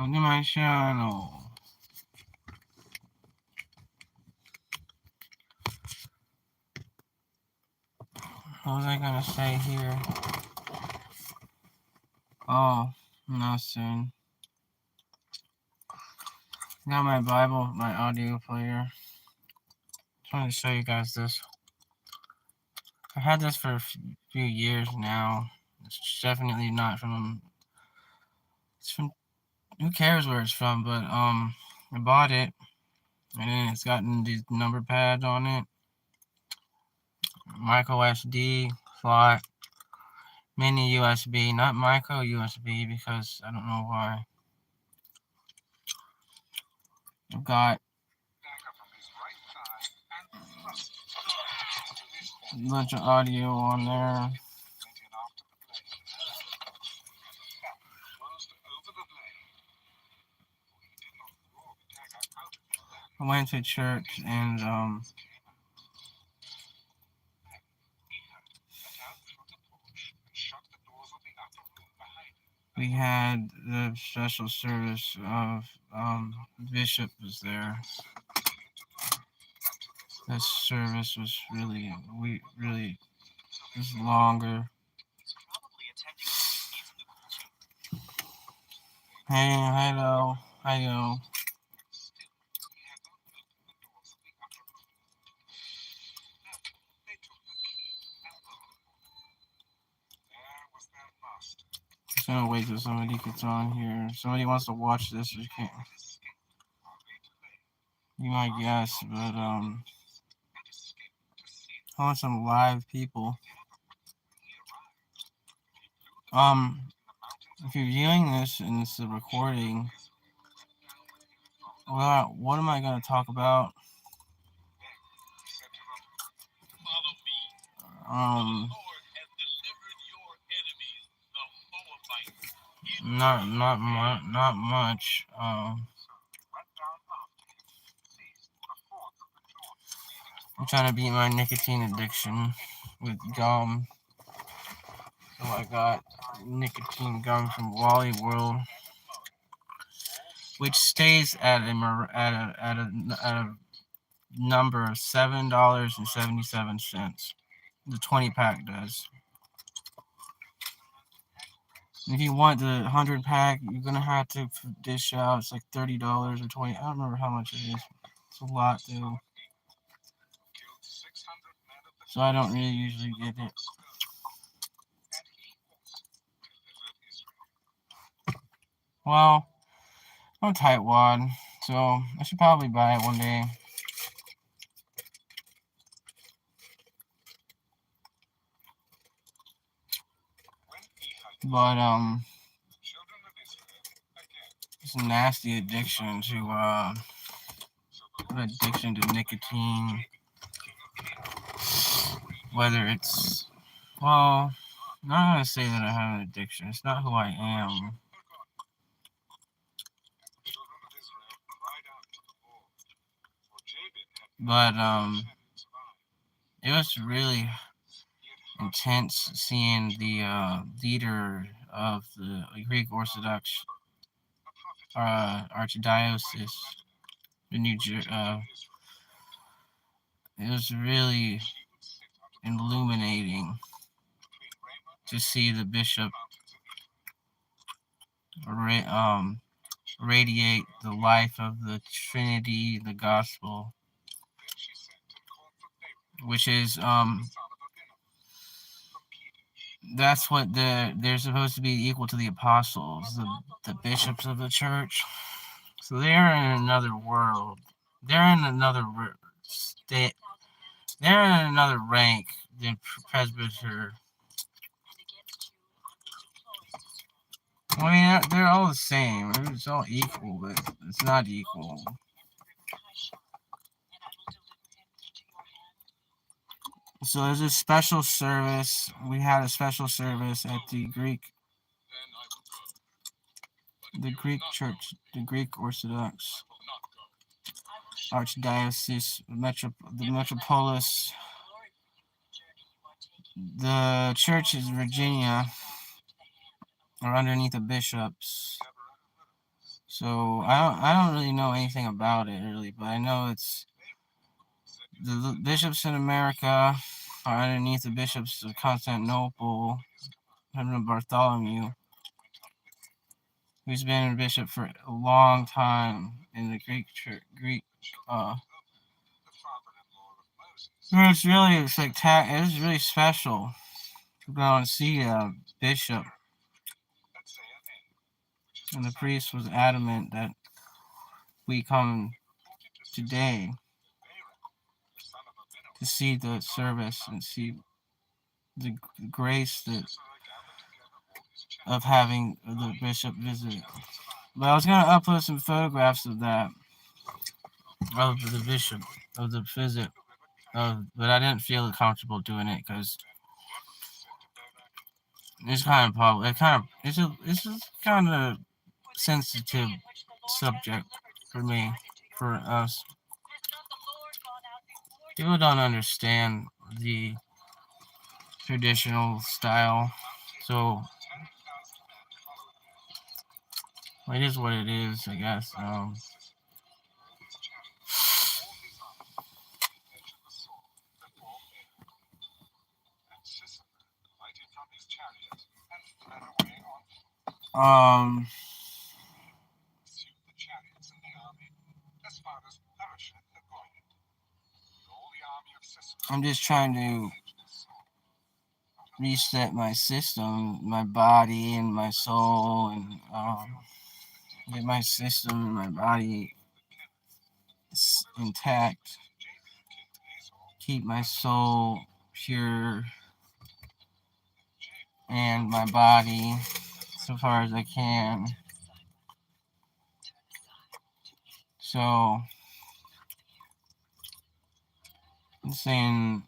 welcome to my channel. What was I gonna say here? Oh, nothing. Got my Bible, my audio player. Just wanted to show you guys this. I've had this for a few years now. It's definitely not from. It's from. Who cares where it's from? But I bought it, and then it's gotten these number pads on it. Micro SD slot, mini USB, not micro USB because I don't know why. I've got a bunch of audio on there. I went to church and we had the special service of Bishop was there. This service was really was longer. Hey, hello, hello. Just gonna wait till somebody gets on here. If somebody wants to watch this, you can't. You might guess, but I want some live people. If you're viewing this and it's a recording, well, what am I gonna talk about? Not much. I'm trying to beat my nicotine addiction with gum. So I got nicotine gum from Wally World, which stays at a number of $7.77. The 20-pack does. If you want the 100-pack, you're gonna have to dish out. It's like $30 or 20. I don't remember how much it is. It's a lot though. So I don't really usually get it. Well, I'm a tightwad, so I should probably buy it one day. But it's a nasty addiction to nicotine. Whether it's, well, I'm not gonna say that I have an addiction. It's not who I am. But it was really intense seeing the leader of the Greek Orthodox Archdiocese, the it was really illuminating to see the bishop radiate the life of the Trinity, the gospel, which is that's what they're supposed to be equal to the apostles, the bishops of the church. So they're in another world. They're in another state. They're in another rank than presbyter. I mean, they're all the same. It's all equal, but it's not equal. So there's a special service. We had a special service at the Greek Church, the Greek Orthodox Archdiocese, the Metropolis. The church is Virginia, or underneath the bishops. So I don't really know anything about it really, but I know it's the bishops in America are underneath the bishops of Constantinople, Reverend Bartholomew, who's been a bishop for a long time in the Greek church. It's really spectacular. It was really special to go and see a bishop, and the priest was adamant that we come today to see the service and see the grace of having the bishop visit. But I was gonna upload some photographs of that, of the bishop, of the visit, but I didn't feel comfortable doing it because it's kind of public. It's a kind of sensitive subject for me, for us. People don't understand the traditional style, so it is what it is, I guess. Um, I'm just trying to reset my system, my body and my soul, and get my system and my body intact. Keep my soul pure and my body so far as I can. So I'm saying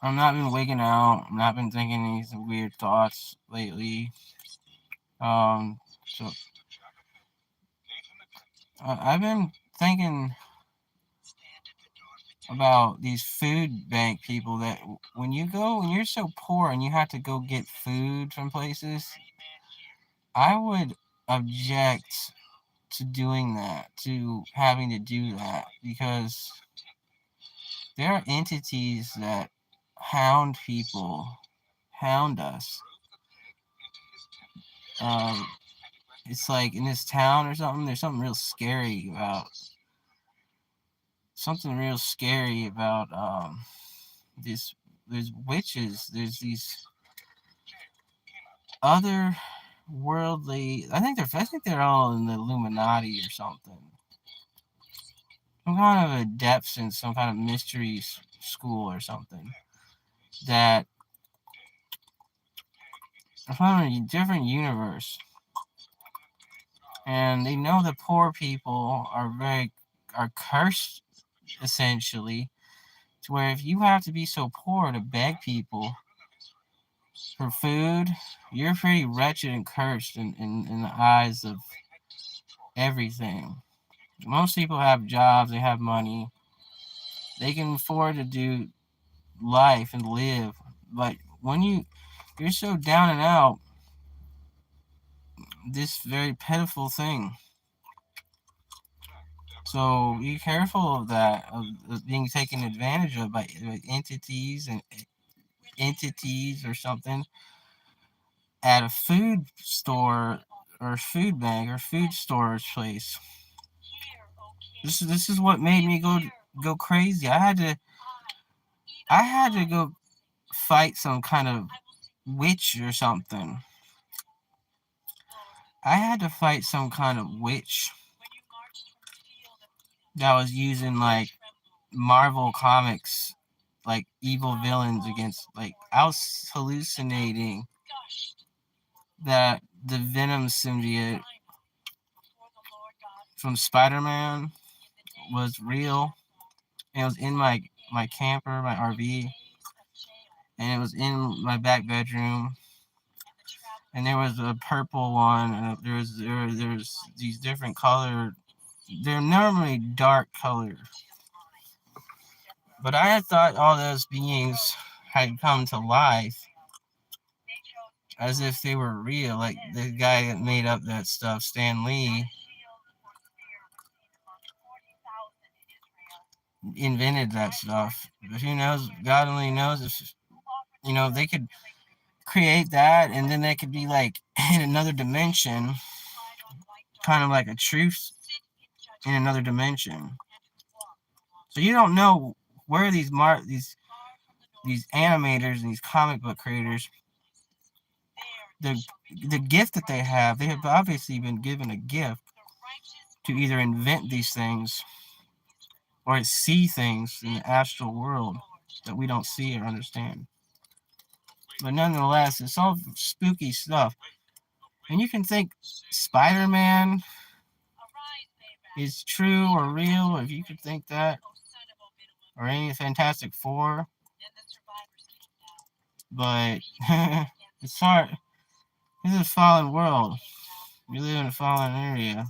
I've not been waking out. I've not been thinking these weird thoughts lately. So I've been thinking about these food bank people that when you're so poor and you have to go get food from places, I would object to doing that, to having to do that, because there are entities that hound people, hound us. It's like in this town or something, there's something real scary about this. There's witches. There's these other worldly. I think they're all in the Illuminati or something. Some kind of adepts in some kind of mystery school or something that are from a different universe, and they know the poor people are cursed essentially, to where if you have to be so poor to beg people for food, you're pretty wretched and cursed in the eyes of everything. Most people have jobs, they have money, they can afford to do life and live, but when you're so down and out, this very pitiful thing. So be careful of that, of being taken advantage of by entities and entities or something at a food store or food bank or food storage place. This is what made me go crazy. I had to go fight some kind of witch or something. I had to fight some kind of witch that was using like Marvel comics, like evil villains against, like, I was hallucinating that the Venom symbiote from Spider-Man was real. And it was in my camper, my RV, and it was in my back bedroom. And there was a purple one, and there's these different colored. They're normally dark colored, but I had thought all those beings had come to life as if they were real. Like the guy that made up that stuff, Stan Lee, invented that stuff. But who knows? God only knows if they could create that, and then they could be like in another dimension, kind of like a truth in another dimension. So you don't know where these animators and these comic book creators, the gift that they have obviously been given a gift to either invent these things or see things in the astral world that we don't see or understand. But nonetheless, it's all spooky stuff. And you can think Spider-Man is true or real, if you could think that, or any Fantastic Four. But it's hard. This is a fallen world. We live in a fallen area.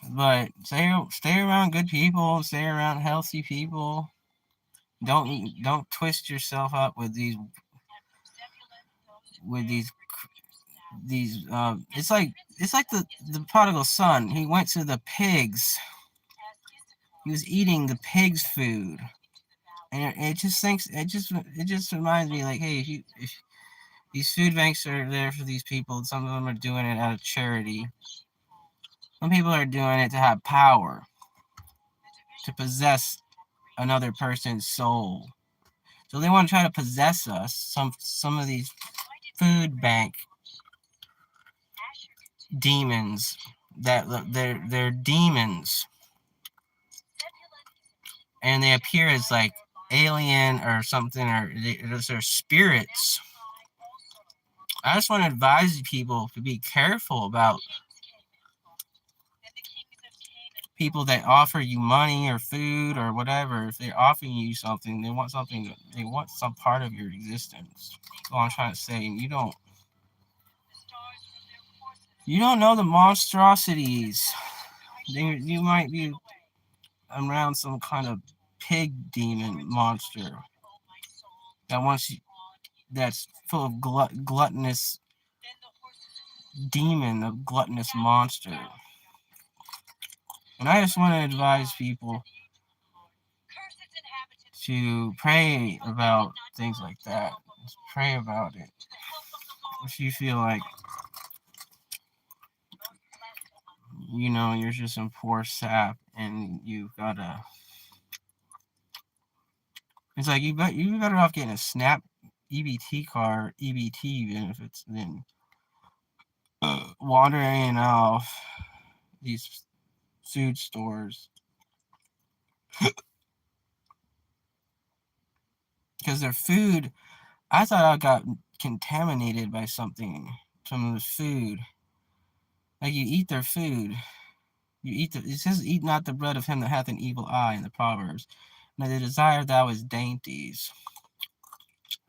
But stay around good people. Stay around healthy people. Don't twist yourself up with these. It's like the prodigal son. He went to the pigs. He was eating the pigs' food, and it just reminds me, like, hey, if these food banks are there for these people, some of them are doing it out of charity. Some people are doing it to have power, to possess another person's soul. So they want to try to possess us. Some of these food bank demons, that they're demons, and they appear as like alien or something, or they're spirits. I just want to advise people to be careful about people that offer you money or food or whatever. If they're offering you something, they want some part of your existence. That's all I'm trying to say. And you don't know the monstrosities. You might be around some kind of pig demon monster that's full of gluttonous demon, a gluttonous monster. And I just want to advise people to pray about things like that. Just pray about it. If you feel like, you're just some poor sap and you've gotta, it's like you better off getting a SNAP EBT card, EBT benefits, than wandering off these food stores. Because their food, I thought I got contaminated by something from the food. Like, you eat their food. It says, eat not the bread of him that hath an evil eye in the Proverbs. Now the desire thou is dainties.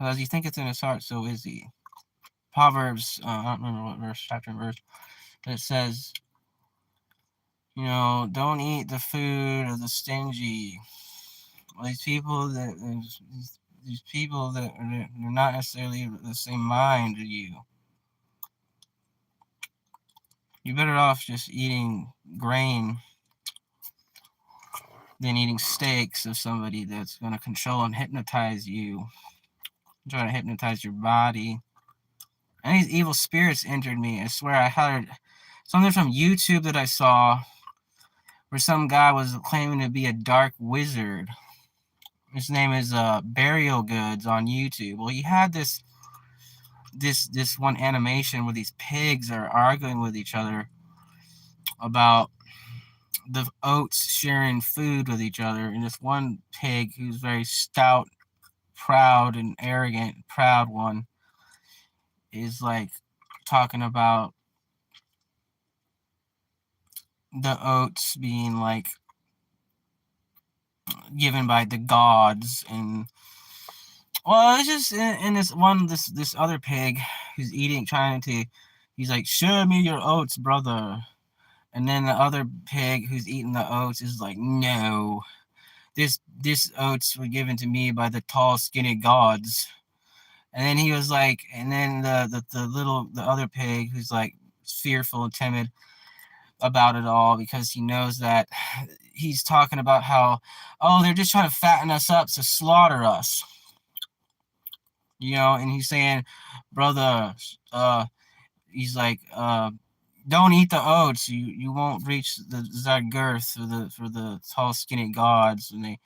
As he thinketh in his heart, so is he. Proverbs, I don't remember what verse, chapter and verse, but it says, don't eat the food of the stingy. Well, these people that are not necessarily the same mind as you. You're better off just eating grain than eating steaks of somebody that's going to control and hypnotize you, try to hypnotize your body. And these evil spirits entered me. I swear I heard something from YouTube that I saw where some guy was claiming to be a dark wizard. His name is Burial Goods on YouTube. Well, he had this one animation where these pigs are arguing with each other about the oats sharing food with each other, and this one pig, who's very stout, proud and arrogant, proud one, is like talking about the oats being like given by the gods. And well, it's just in this other pig who's he's like, share me your oats, brother. And then the other pig who's eating the oats is like, no, this oats were given to me by the tall, skinny gods. And then he was like, and then the other pig who's like fearful and timid about it all because he knows that he's talking about how, oh, they're just trying to fatten us up to slaughter us, and he's saying, brother, he's like, don't eat the oats, you won't reach that girth for the tall skinny gods. And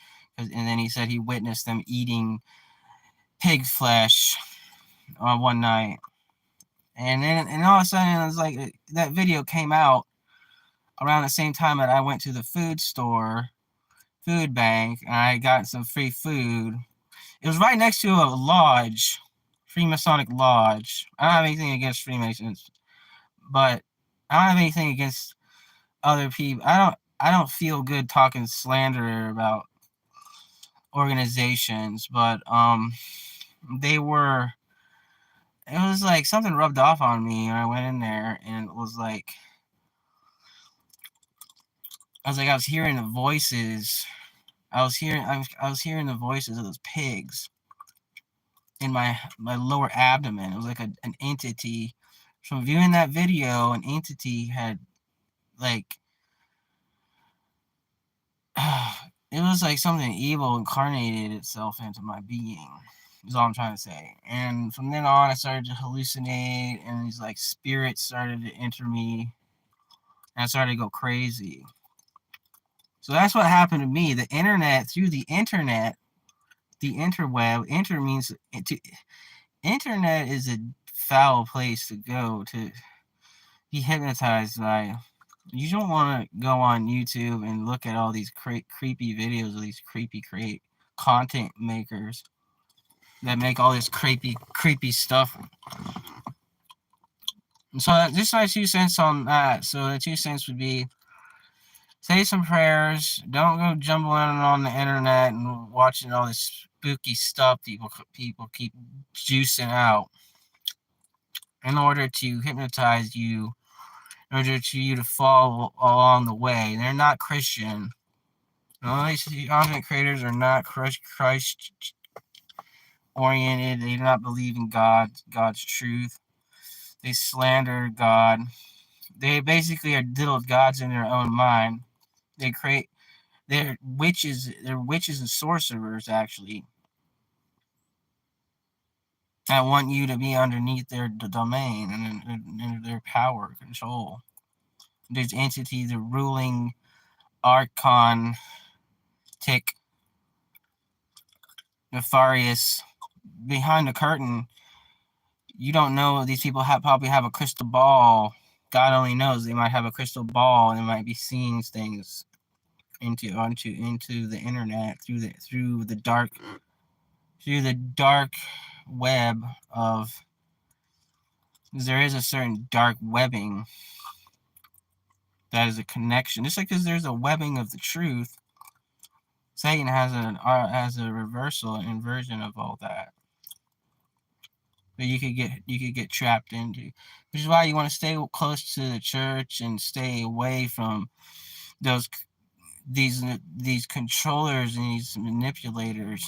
then he said he witnessed them eating pig flesh one night, and all of a sudden it was like that video came out around the same time that I went to the food bank, and I got some free food. It was right next to a lodge, Freemasonic lodge. I don't have anything against Freemasons, but I don't have anything against other people. I don't feel good talking slander about organizations, but they were. It was like something rubbed off on me, and I went in there, and it was like I was hearing the voices. I was hearing the voices of those pigs in my lower abdomen. It was like an entity. From viewing that video, an entity had like it was like something evil incarnated itself into my being. Is all I'm trying to say. And from then on, I started to hallucinate, and these like spirits started to enter me, and I started to go crazy. So that's what happened to me. The internet, through the internet, the interweb. Internet is a foul place to go to be hypnotized by. You don't want to go on YouTube and look at all these creepy videos of these creepy content makers that make all this creepy stuff. And so just my 2 cents on that. So the 2 cents would be, say some prayers. Don't go jumbling on the internet and watching all this spooky stuff people keep juicing out in order to hypnotize you, in order for you to follow along the way. They're not Christian. All these content creators are not Christ oriented. They do not believe in God's truth. They slander God. They basically are little gods in their own mind. They're witches and sorcerers, actually, that want you to be underneath their domain and their power control. There's entities, the ruling archon, nefarious, behind the curtain. You don't know. These people probably have a crystal ball. God only knows. They might have a crystal ball, and they might be seeing things into the internet through the dark web of. Because there is a certain dark webbing that is a connection. Just like because there's a webbing of the truth, Satan has a reversal, an inversion of all that. That you could get trapped into, which is why you want to stay close to the church and stay away from these controllers and these manipulators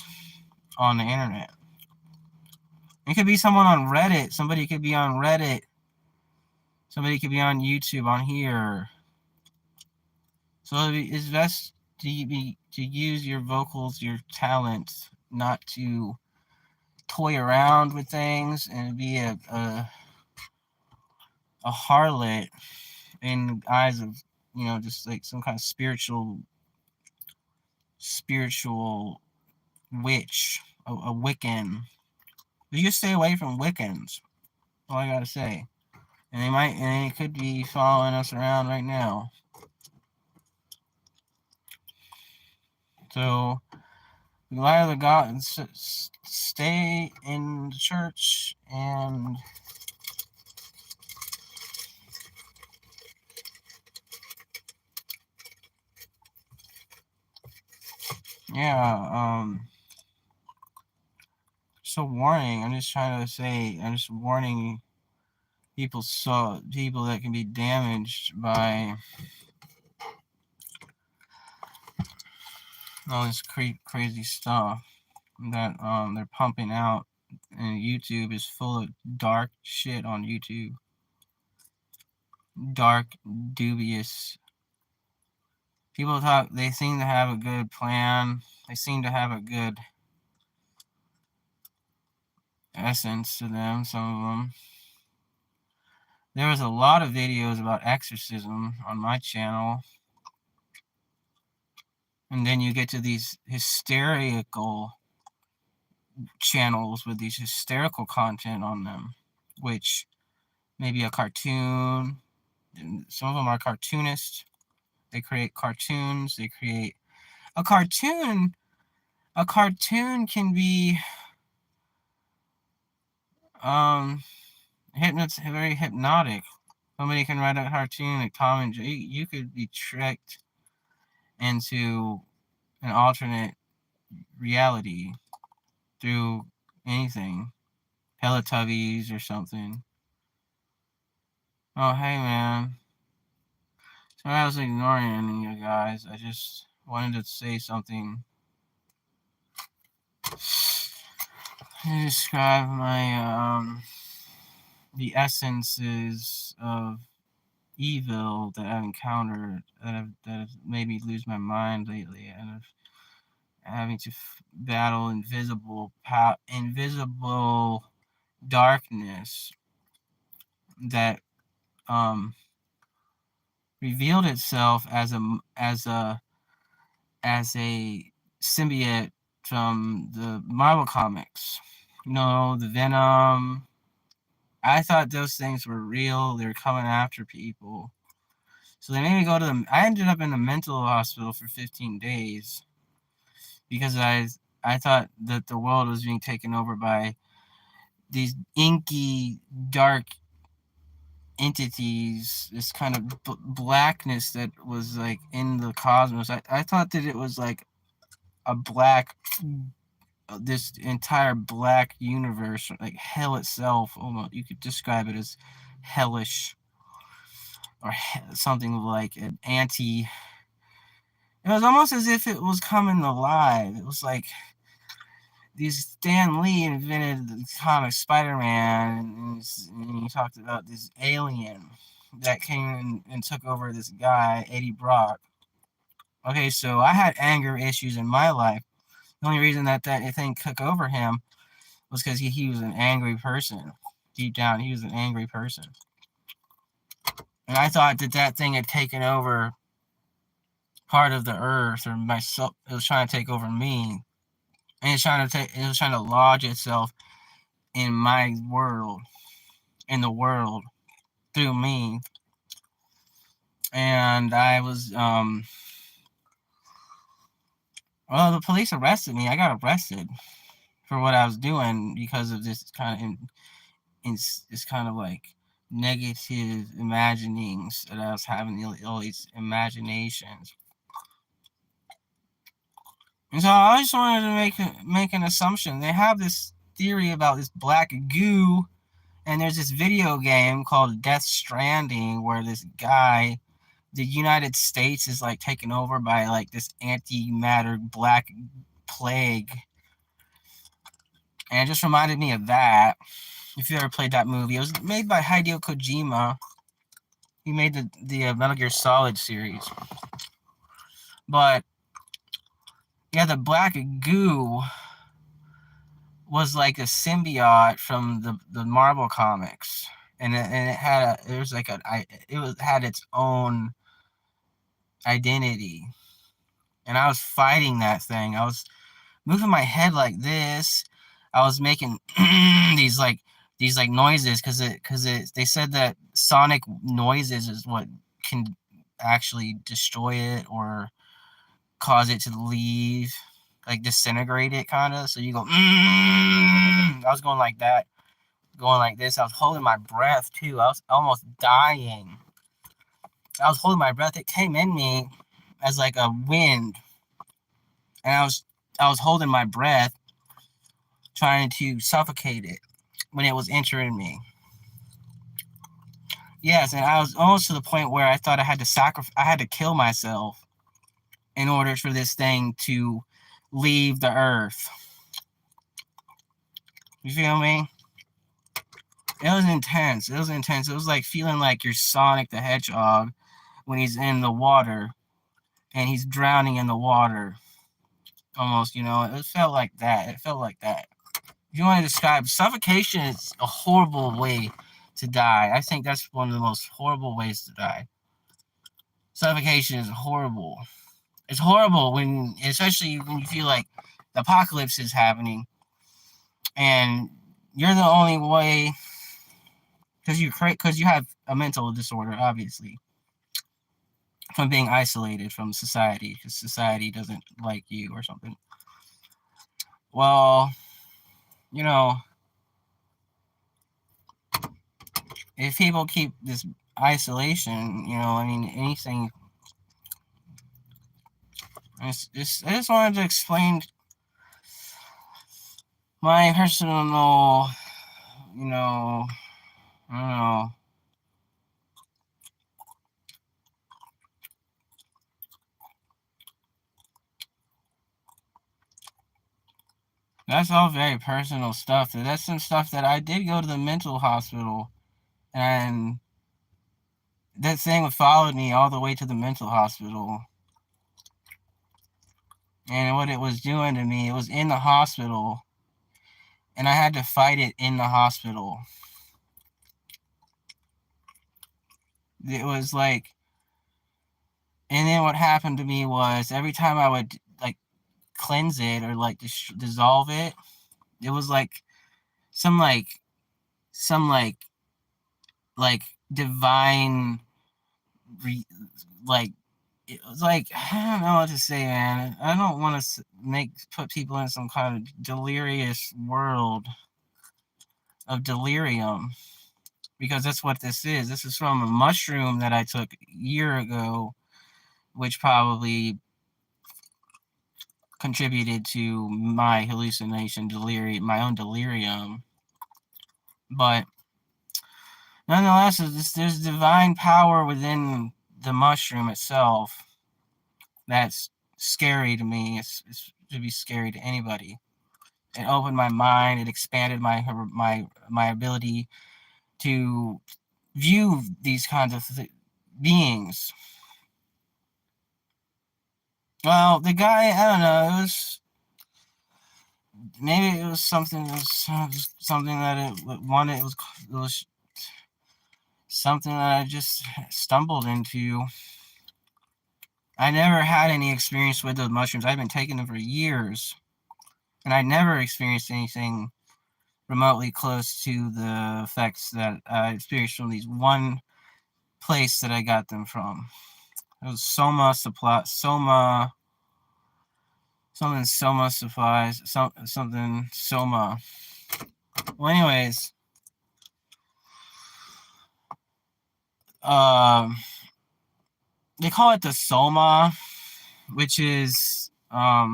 on the internet. It could be someone on Reddit. Somebody could be on Reddit. Somebody could be on YouTube on here. So it's best to use your vocals, your talents, not to toy around with things and be a harlot in the eyes of, just like some kind of spiritual witch, a Wiccan. But you just stay away from Wiccans. All I gotta say. And they could be following us around right now. So, the light of the God, stay in the church and so warning. I'm just warning people that can be damaged by all this crazy stuff that they're pumping out, and YouTube is full of dark shit on YouTube. Dark, dubious. People talk, they seem to have a good plan. They seem to have a good essence to them, some of them. There was a lot of videos about exorcism on my channel. And then you get to these hysterical channels with these hysterical content on them, which maybe a cartoon. Some of them are cartoonists. They create cartoons. They create a cartoon. A cartoon can be very hypnotic. Somebody can write a cartoon like Tom and Jerry. You could be tricked into an alternate reality through anything. Teletubbies or something. Oh, hey, man. Sorry I was ignoring you guys. I just wanted to say something to describe my, the essences of evil that I've encountered, that have made me lose my mind lately, and of having to battle invisible darkness that revealed itself as a symbiote from the Marvel comics. You know, the Venom. I thought those things were real. They were coming after people. So they made me go to them. I ended up in a mental hospital for 15 days because I thought that the world was being taken over by these inky, dark entities, this kind of blackness that was like in the cosmos. I thought that it was like a black, this entire black universe, like hell itself. Almost, you could describe it as hellish or something like an anti. It was almost as if it was coming alive. It was like these Stan Lee invented the comic Spider-Man, and he talked about this alien that came and took over this guy, Eddie Brock. Okay, so I had anger issues in my life. The only reason that thing took over him was because he was an angry person. Deep down, he was an angry person. And I thought that thing had taken over part of the earth, or myself. It was trying to take over me. And it was trying to lodge itself in my world, in the world, through me. And I was, well, the police arrested me. I got arrested for what I was doing because of this kind of, this kind of like negative imaginings that I was having, all these imaginations. And so I just wanted to make an assumption. They have this theory about this black goo, and there's this video game called Death Stranding where this guy, the United States is like taken over by like this antimatter black plague. And it just reminded me of that. If you ever played that movie, it was made by Hideo Kojima. He made the Metal Gear Solid series. But yeah, the black goo was like a symbiote from the Marvel comics, and it had had its own identity, and I was fighting that thing. I was moving my head like this. I was making these noises because they said that sonic noises is what can actually destroy it or cause it to leave, like disintegrate it, kind of. So you go, I was going like that, going like this. I was holding my breath too. I was almost dying. I was holding my breath. It came in me as like a wind, and I was holding my breath, trying to suffocate it when it was entering me. Yes, and I was almost to the point where I thought I had to kill myself in order for this thing to leave the earth. You feel me? It was intense. It was intense. It was like feeling like you're Sonic the Hedgehog when he's in the water and he's drowning in the water. Almost, it felt like that. It felt like that. If you want to describe suffocation, is a horrible way to die. I think that's one of the most horrible ways to die. Suffocation is horrible. It's horrible especially when you feel like the apocalypse is happening and you're the only way, because you have a mental disorder, obviously, from being isolated from society because society doesn't like you or something. Well, if people keep this isolation, anything. I just wanted to explain my personal, I don't know. That's all very personal stuff. That's some stuff that I did go to the mental hospital, and that thing followed me all the way to the mental hospital. And what it was doing to me, it was in the hospital, and I had to fight it in the hospital. It was like, and then what happened to me was every time I would like cleanse it or like dissolve it, it was like some divine like it was like, I don't know what to say, man. I don't want to put people in some kind of delirious world of delirium, because that's what this is. This is from a mushroom that I took a year ago, which probably contributed to my hallucination, my own delirium. But nonetheless, there's divine power within the mushroom itself that's scary to me. It should be scary to anybody. It opened my mind. It expanded my ability to view these kinds of beings. Well, the guy, I don't know. It was maybe it was something. It was something that it wanted. It was something that I just stumbled into. I never had any experience with those mushrooms. I've been taking them for years, and I never experienced anything remotely close to the effects that I experienced from these one place that I got them from. It was Soma Supply, something Soma Supplies, something Soma. Well, anyways, they call it the Soma, which is I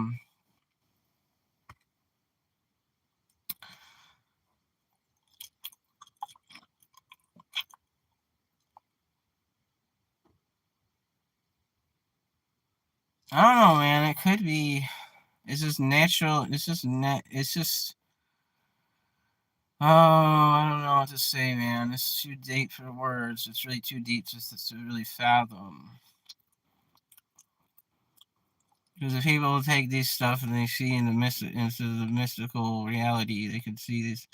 don't know, man. It could be. It's just natural. It's just It's just. Oh, I don't know what to say, man. It's too deep for words. It's really too deep just to really fathom. Because if people take this stuff and they see into the mystical reality, they could see this.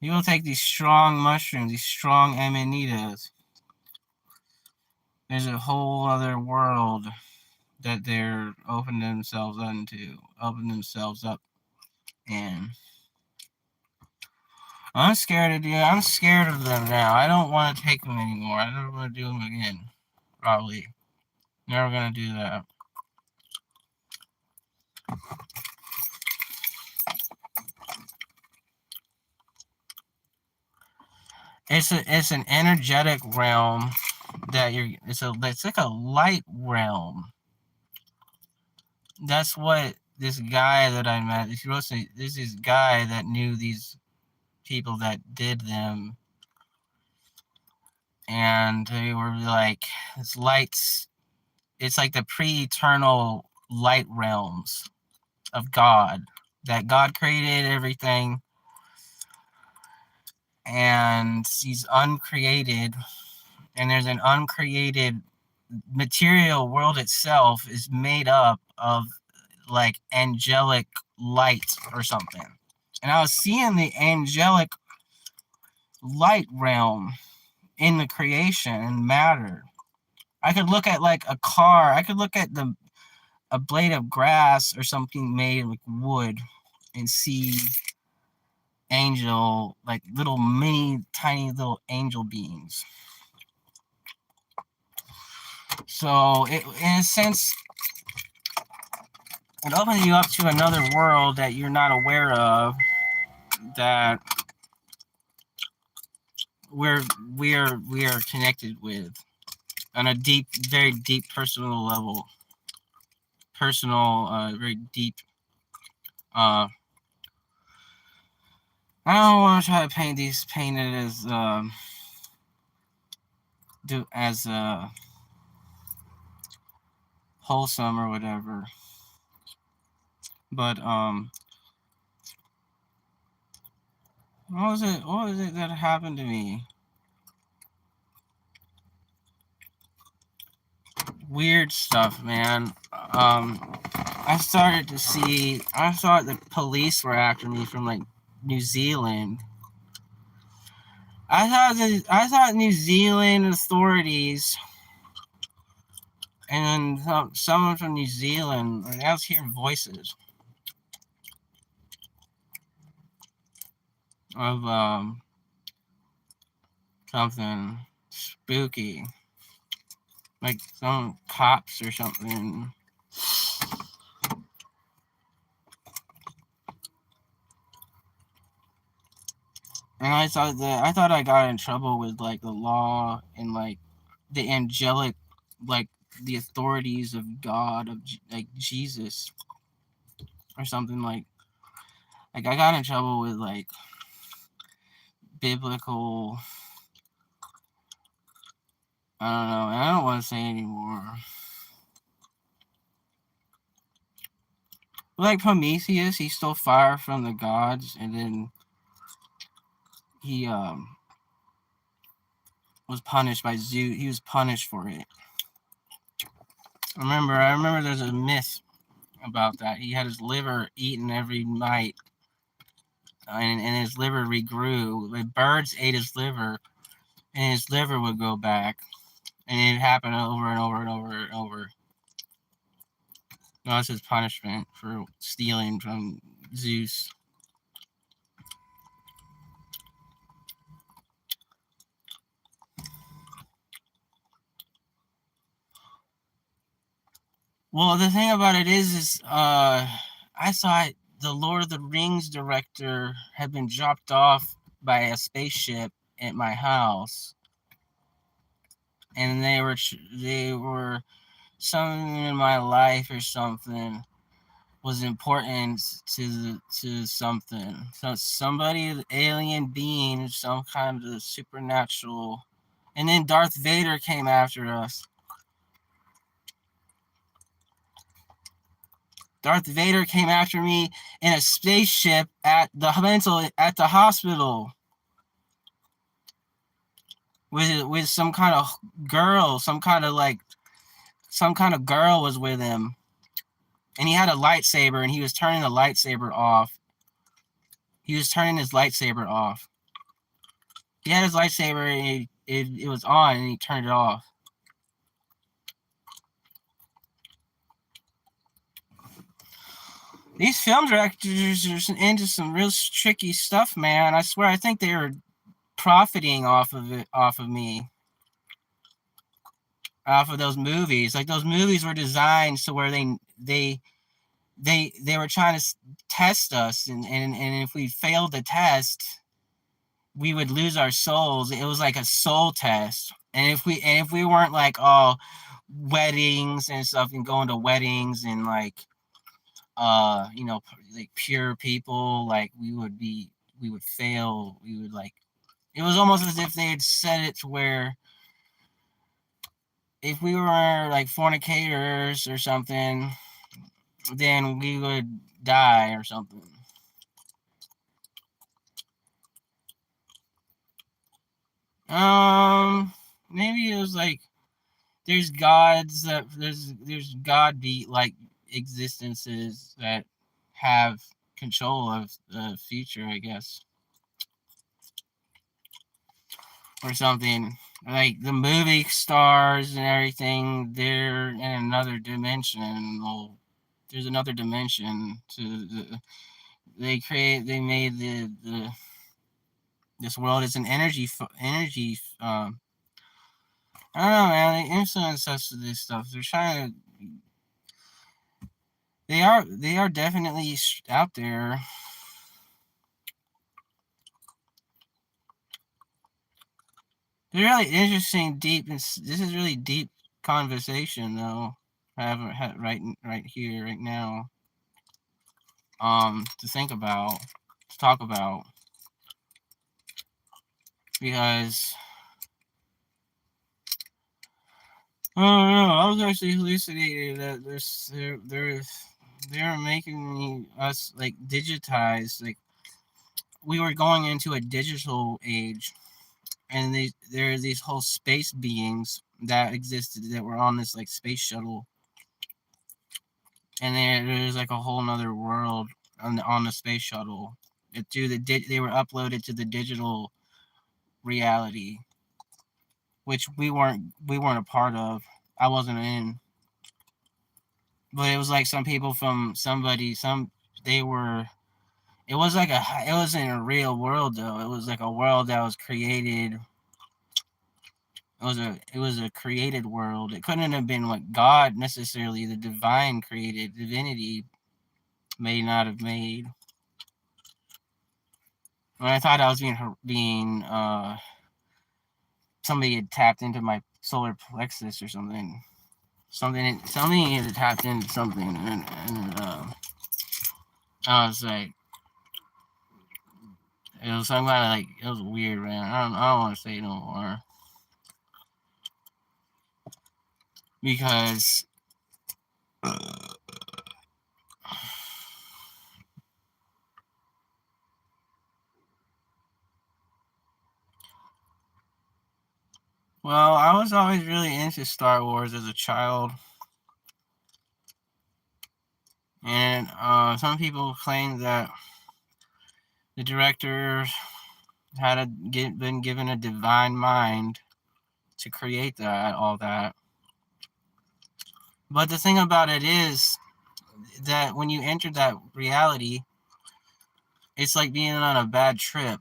People take these strong mushrooms, these strong amanitas. There's a whole other world that they're opening themselves up in. I'm scared of them now. I don't want to take them anymore. I don't want to do them again. Probably. Never gonna do that. It's an energetic realm that it's like a light realm. That's what this guy that I met, this guy that knew these people that did them, and they were like, this lights, it's like the pre-eternal light realms of God, that God created everything, and he's uncreated, and there's an uncreated material world itself is made up of like angelic light or something. And I was seeing the angelic light realm in the creation and matter. I could look at like a car, I could look at a blade of grass or something made with wood and see angel, like little mini tiny little angel beings. So it, in a sense, it opens you up to another world that you're not aware of, that we are connected with on a deep, very deep personal level, very deep. I don't want to try to paint it as wholesome or whatever, but what was it that happened to me? Weird stuff, man. I thought the police were after me from like New Zealand. I thought New Zealand authorities and someone from New Zealand. I was hearing voices of something spooky, like some cops or something. And I thought I got in trouble with like the law and like the angelic, like the authorities of God, of like Jesus or something, like I got in trouble with like biblical, I don't know, and I don't want to say anymore. Like Prometheus, he stole fire from the gods, and then he was punished by Zeus. He was punished for it. I remember there's a myth about that. He had his liver eaten every night, and his liver regrew. The birds ate his liver, and his liver would go back, and it happened over and over and over and over. That was his punishment for stealing from Zeus. Well, the thing about it is I thought the Lord of the Rings director had been dropped off by a spaceship at my house, and they were something in my life or something was important to something. So somebody, alien being, some kind of supernatural. And then Darth Vader came after us. Darth Vader came after me in a spaceship at the hospital with some kind of girl, some kind of girl was with him. And he had a lightsaber, and he was turning the lightsaber off. He was turning his lightsaber off. He had his lightsaber, and it was on, and he turned it off. These film directors are into some real tricky stuff, man. I swear, I think they were profiting off of me, off of those movies. Like, those movies were designed so where they were trying to test us, and if we failed the test, we would lose our souls. It was like a soul test. And if we weren't like all weddings and stuff, and going to weddings and like like pure people, like we would fail. We would like, it was almost as if they had set it to where if we were like fornicators or something, then we would die or something. Maybe it was like there's gods that there's god be like existences that have control of the future, I guess, or something. Like the movie stars and everything, they're in another dimension. Well, there's another dimension to the. They made the this world is an energy. I don't know, man. They influence us with this stuff. They're trying to. They are definitely out there. They're really interesting, deep. This is really deep conversation, though. I haven't had right here, right now. To think about, to talk about, because I don't know. I was actually hallucinating that they're making us like digitized. Like we were going into a digital age, and there are these whole space beings that existed that were on this like space shuttle, and there's like a whole nother world on the space shuttle. They were uploaded to the digital reality, which we weren't a part of. I wasn't in, but it was like some people from they were. It wasn't a real world though. It was like a world that was created. It was a created world. It couldn't have been what God necessarily, the divine created divinity may not have made. When I thought I was being somebody had tapped into my solar plexus or something. Something had tapped into something, and I was like, it was some kind of like, it was weird, man. I don't want to say it no more because well, I was always really into Star Wars as a child, and some people claim that the director been given a divine mind to create all that. But the thing about it is that when you enter that reality, it's like being on a bad trip.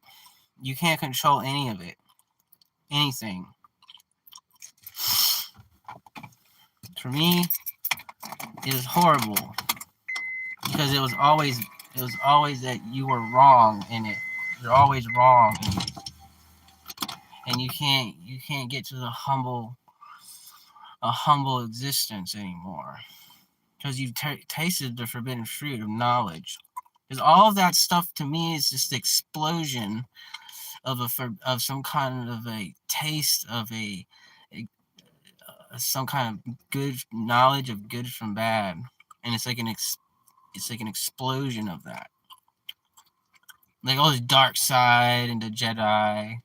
You can't control any of it, anything. For me, it was horrible because it was always that you were wrong in it. You're always wrong, and you can't get to a humble existence anymore because you've tasted the forbidden fruit of knowledge. Because all of that stuff to me is just the explosion of some kind of a taste of a some kind of good knowledge of good from bad, and it's like an explosion of that, like all this dark side and the Jedi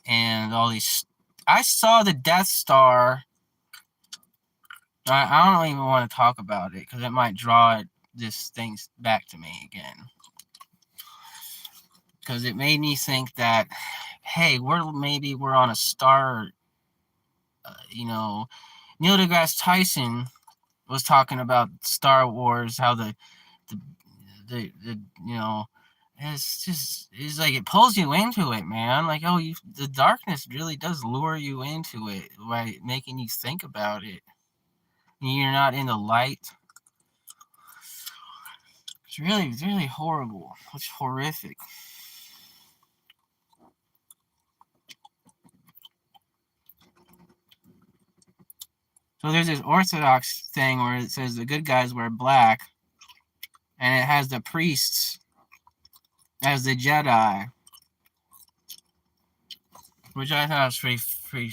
and all these. I saw the Death Star. I don't even want to talk about it because it might draw this thing back to me again. Because it made me think that, hey, we're on a star. Neil deGrasse Tyson was talking about Star Wars, how the it's like it pulls you into it, man. Like, oh, the darkness really does lure you into it by making you think about it. And you're not in the light. It's really, really horrible. It's horrific. So there's this Orthodox thing where it says the good guys wear black, and it has the priests as the Jedi, which I thought was pretty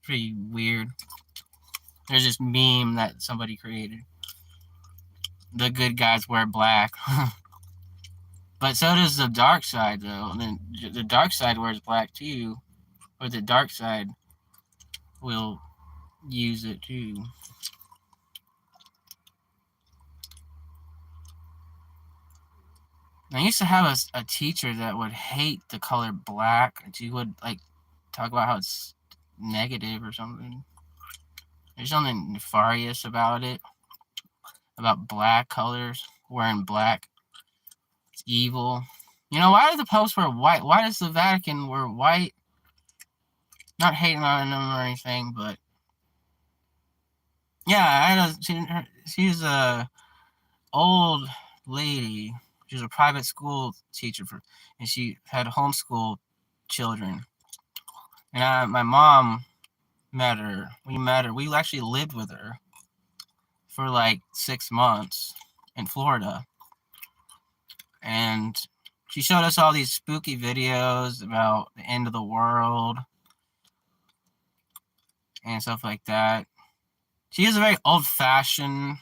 pretty weird. There's this meme that somebody created. The good guys wear black. But so does the dark side, though. And then the dark side wears black, too. Or the dark side will use it, too. I used to have a teacher that would hate the color black. And she would, like, talk about how it's negative or something. There's something nefarious about it. About black colors. Wearing black. It's evil. You know, why do the popes wear white? Why does the Vatican wear white? Not hating on them or anything, but... Yeah, she's a old lady. She was a private school teacher and she had homeschool children. And my mom met her. We met her. We actually lived with her for like 6 months in Florida. And she showed us all these spooky videos about the end of the world and stuff like that. She is a very old-fashioned.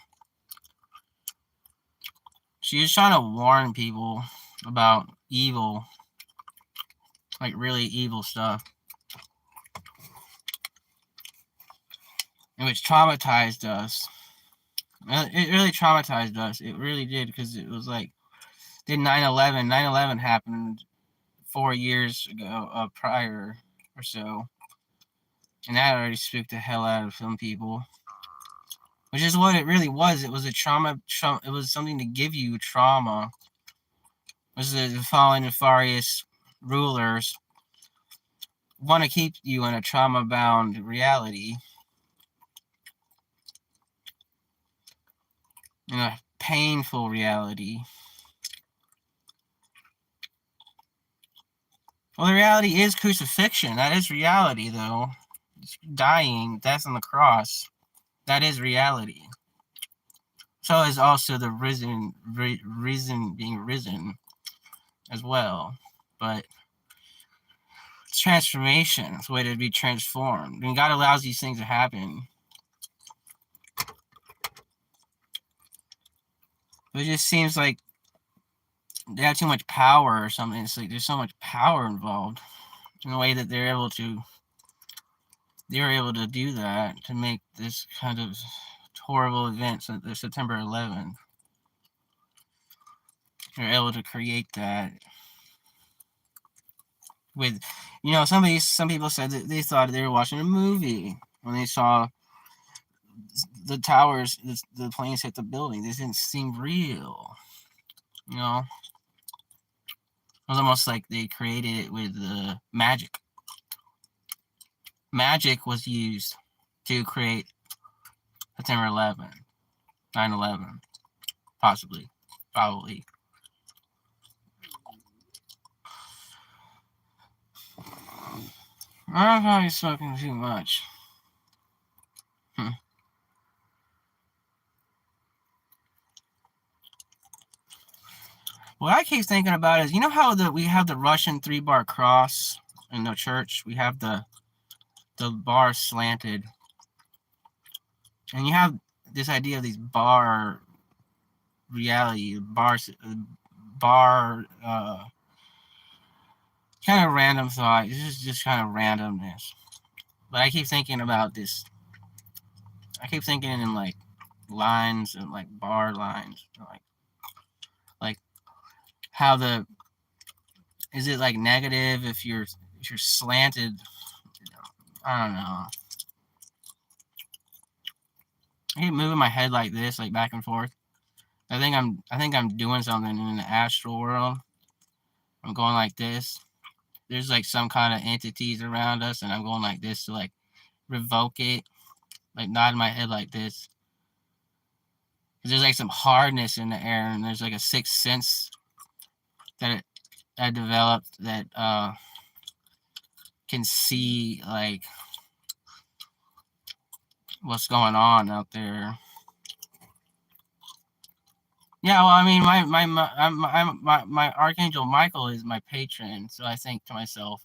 She was trying to warn people about evil, like really evil stuff, and which traumatized us. It really traumatized us. It really did, because it was like, did 9/11. 9/11 happened 4 years ago, prior or so, and that already spooked the hell out of some people. Which is what it really was. It was a trauma. It was something to give you trauma. It was the fallen nefarious rulers want to keep you in a trauma-bound reality. In a painful reality. Well, the reality is crucifixion. That is reality, though. It's dying, death on the cross. That is reality. So is also the being risen as well. But it's transformation. It's a way to be transformed. And God allows these things to happen. But it just seems like they have too much power or something. It's like there's so much power involved in the way that they're able to do that, to make this kind of horrible event, the September 11th. They're able to create that with, you know, some people said that they thought they were watching a movie when they saw the towers, the planes hit the building. This didn't seem real, you know. It was almost like they created it with magic. Magic was used to create September 11th, 9/11, possibly, probably. I'm probably smoking too much. What I keep thinking about is, you know how we have the Russian 3-bar cross in the church? We have the bar slanted. And you have this idea of these bar reality, kind of random thought. This is just kind of randomness. But I keep thinking about this. I keep thinking in like lines and like bar lines, like how is it like negative if you're slanted? I don't know. I keep moving my head like this, like back and forth. I think I'm doing something in the astral world. I'm going like this. There's like some kind of entities around us, and I'm going like this to like revoke it, like nodding my head like this. There's like some hardness in the air, and there's like a sixth sense that I developed that can see like what's going on out there. Yeah, well, I mean, my Archangel Michael is my patron, so I think to myself,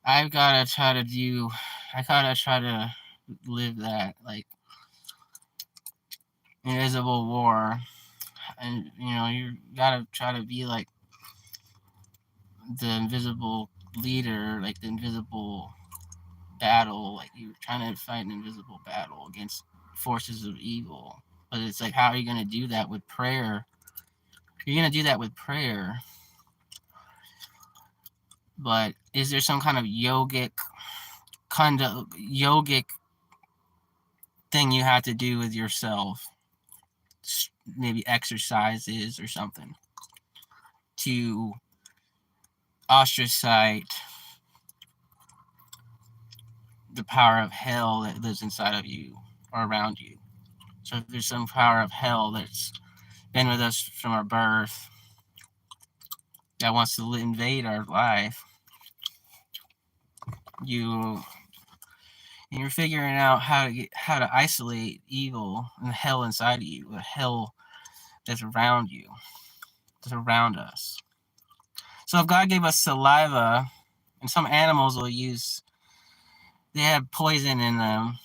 I've got to try to do I kind of try to live that, like, invisible war. And, you gotta try to be like the invisible leader, like the invisible battle, like you're trying to fight an invisible battle against forces of evil. But it's like, how are you going to do that with prayer? You're going to do that with prayer. But is there some kind of yogic thing you have to do with yourself? Maybe exercises or something to ostracize the power of hell that lives inside of you or around you. So if there's some power of hell that's been with us from our birth that wants to invade our life, you're figuring out how to isolate evil and hell inside of you, the hell that's around you, that's around us. So if God gave us saliva, and some animals will they have poison in them.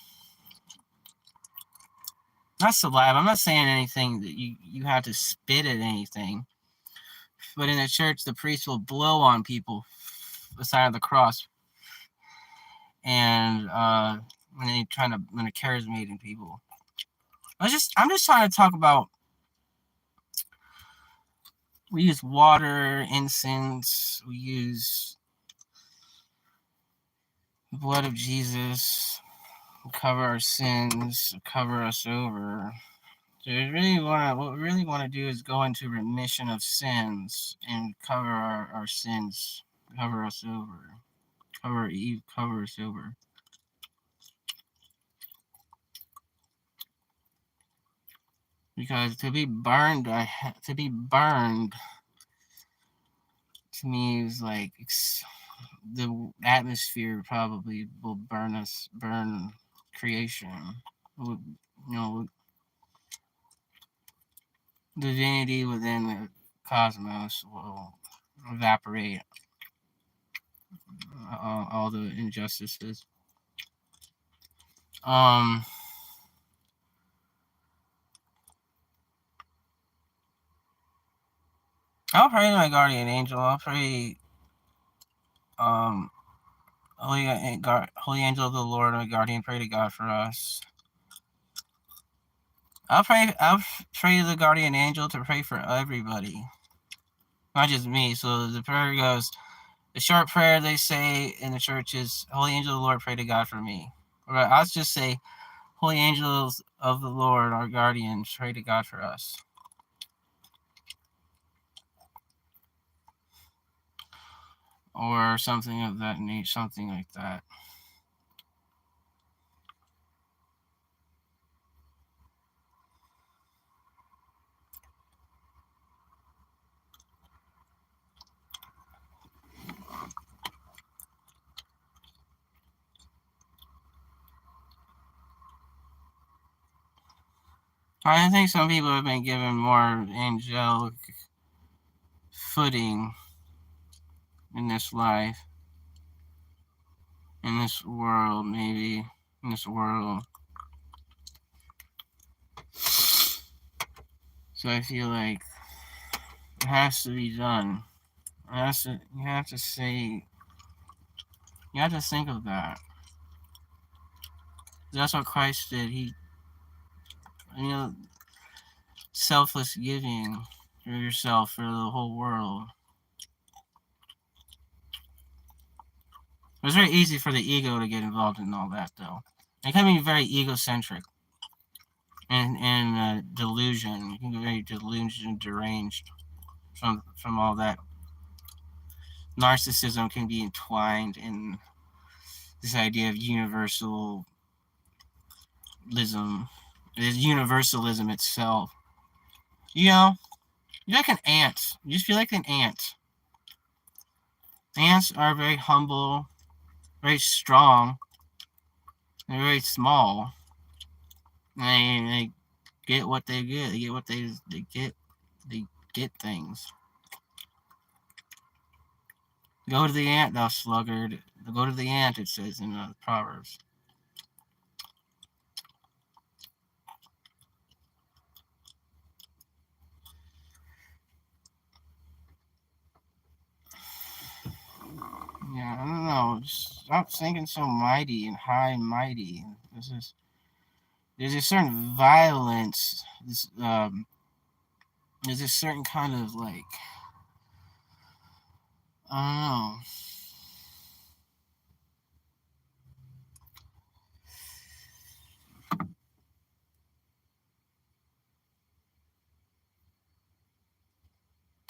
Not saliva. I'm not saying anything that you have to spit at anything. But in the church, the priest will blow on people, the sign of the cross, and when they're charismating people. I'm just trying to talk about. We use water, incense. We use the blood of Jesus, cover our sins, cover us over. So what we really want to do is go into remission of sins and cover our sins, cover us over, cover us over. Because to be burned to me is like the atmosphere probably will burn creation. Divinity within the cosmos will evaporate all the injustices. I'll pray to my guardian angel. I'll pray, Holy Angel of the Lord, my guardian, pray to God for us. I'll pray to the guardian angel to pray for everybody, not just me. So the prayer goes, the short prayer they say in the church is, Holy Angel of the Lord, pray to God for me. Or I'll just say, Holy Angels of the Lord, our guardians, pray to God for us. Or something of that nature, something like that. I think some people have been given more angelic footing in this life, in this world, maybe, in this world. So I feel like it has to be done. You have to think of that. That's what Christ did. He, selfless giving for yourself, for the whole world. It's very easy for the ego to get involved in all that, though. It can be very egocentric and delusion. You can be very delusion deranged from all that. Narcissism can be entwined in this idea of universalism. It is universalism itself. You're like an ant. You just feel like an ant. Ants are very humble, very strong. They're very small. They get what they get. They get what they get. They get things. Go to the ant, thou sluggard. Go to the ant, it says in Proverbs. Yeah, I don't know. Just stop thinking so mighty and high and mighty. There's a certain violence. There's a certain kind of like, I don't know.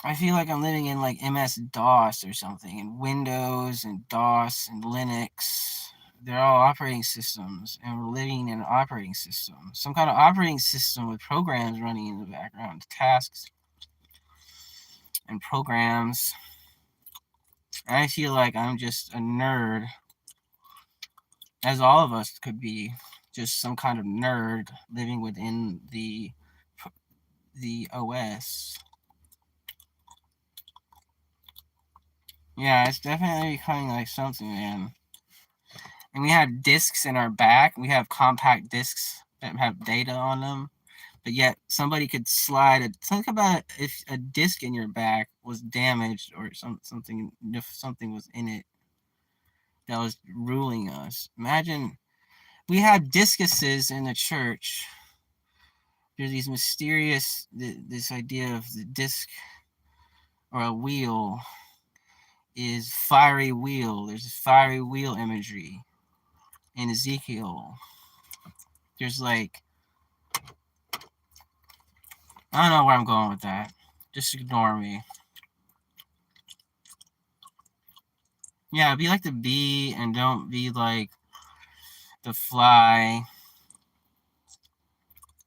I feel like I'm living in like MS-DOS or something, and Windows and DOS and Linux. They're all operating systems, and we're living in an operating system. Some kind of operating system with programs running in the background, tasks and programs. And I feel like I'm just a nerd, as all of us could be, just some kind of nerd living within the OS. Yeah, it's definitely becoming like something, man. And we have discs in our back. We have compact discs that have data on them. But yet somebody could slide it. Think about it, if a disc in your back was damaged or something, if something was in it that was ruling us. Imagine we had discuses in the church. There's these mysterious, this idea of the disc or a wheel is fiery wheel. There's this fiery wheel imagery in Ezekiel. There's like, I don't know where I'm going with that. Just ignore me. Yeah, be like the bee and don't be like the fly.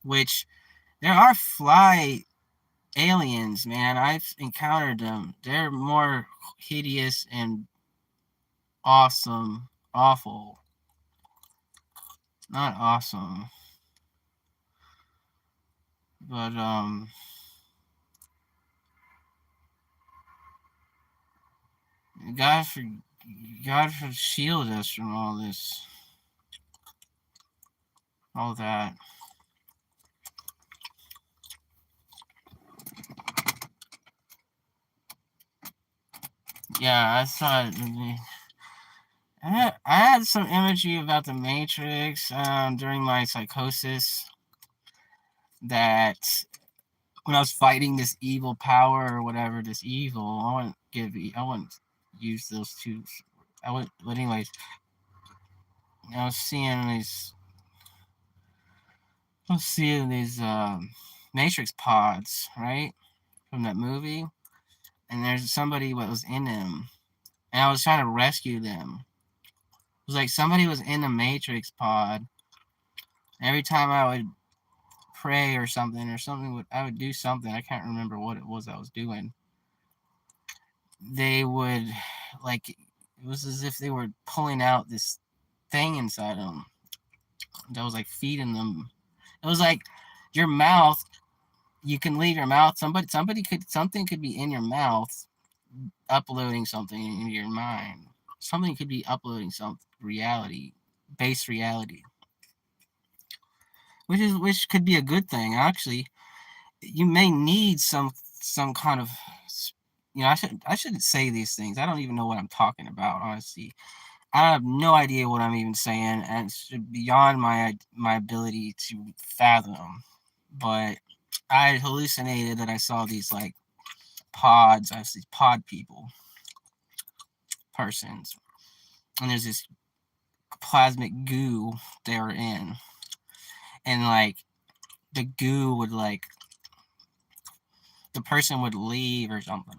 Which there are fly aliens, man. I've encountered them. They're more hideous and awesome. Awful. Not awesome. But God for God for shield us from all this. All that. Yeah, I thought I had some imagery about the Matrix during my psychosis, that when I was fighting this evil power or whatever, this evil, I wouldn't use those two. I would, but anyways, I was seeing these, Matrix pods, right, from that movie, and there's somebody that was in them, and I was trying to rescue them. It was like somebody was in the Matrix pod. Every time I would pray or something, I would do something. I can't remember what it was I was doing. They would, like, it was as if they were pulling out this thing inside them that was like feeding them. It was like your mouth. You can leave your mouth. Something could be in your mouth, uploading something into your mind. Something could be uploading some reality, base reality, which could be a good thing actually. You may need some kind of, I shouldn't say these things. I don't even know what I'm talking about, honestly. I have no idea what I'm even saying, and it's beyond my ability to fathom. But I hallucinated that I saw these like pods. I see pod persons, and there's this plasmic goo they were in, and like the goo would like the person would leave or something.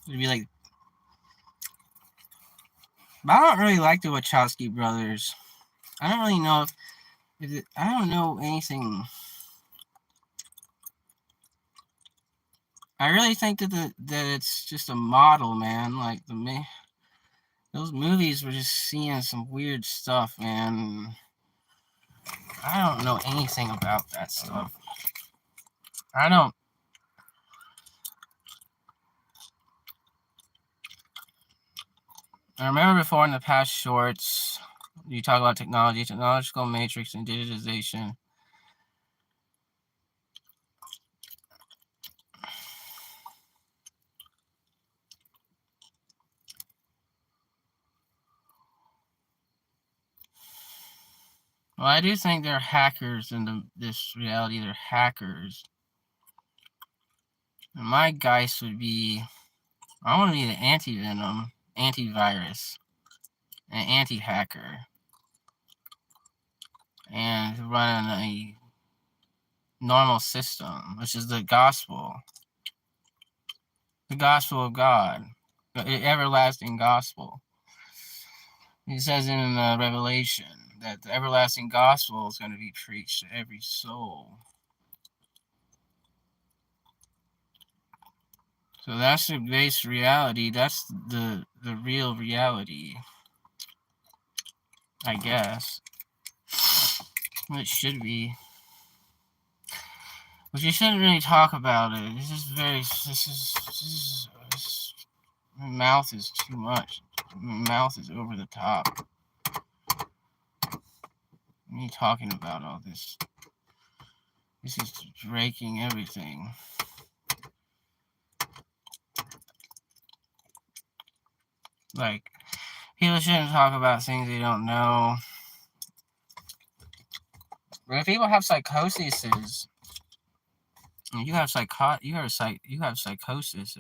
It'd be like, but I don't really like the Wachowski brothers. I don't really know I don't know anything. I really think that it's just a model, man. Like those movies were just seeing some weird stuff, man. I don't know anything about that stuff. I don't. I remember before in the past shorts, you talk about technology, technological matrix, and digitization. Well, I do think there are hackers in this reality. They're hackers. And my guys would be, I want to be the anti-venom, antivirus, an anti-hacker, and run a normal system, which is the gospel of God, the everlasting gospel. He says in Revelation that the everlasting gospel is going to be preached to every soul. So that's the base reality. That's the real reality, I guess. It should be. But you shouldn't really talk about it. My mouth is too much. My mouth is over the top. Me talking about all this. This is breaking everything. Like, people shouldn't talk about things they don't know. But if people have psychosis, you have psychosis.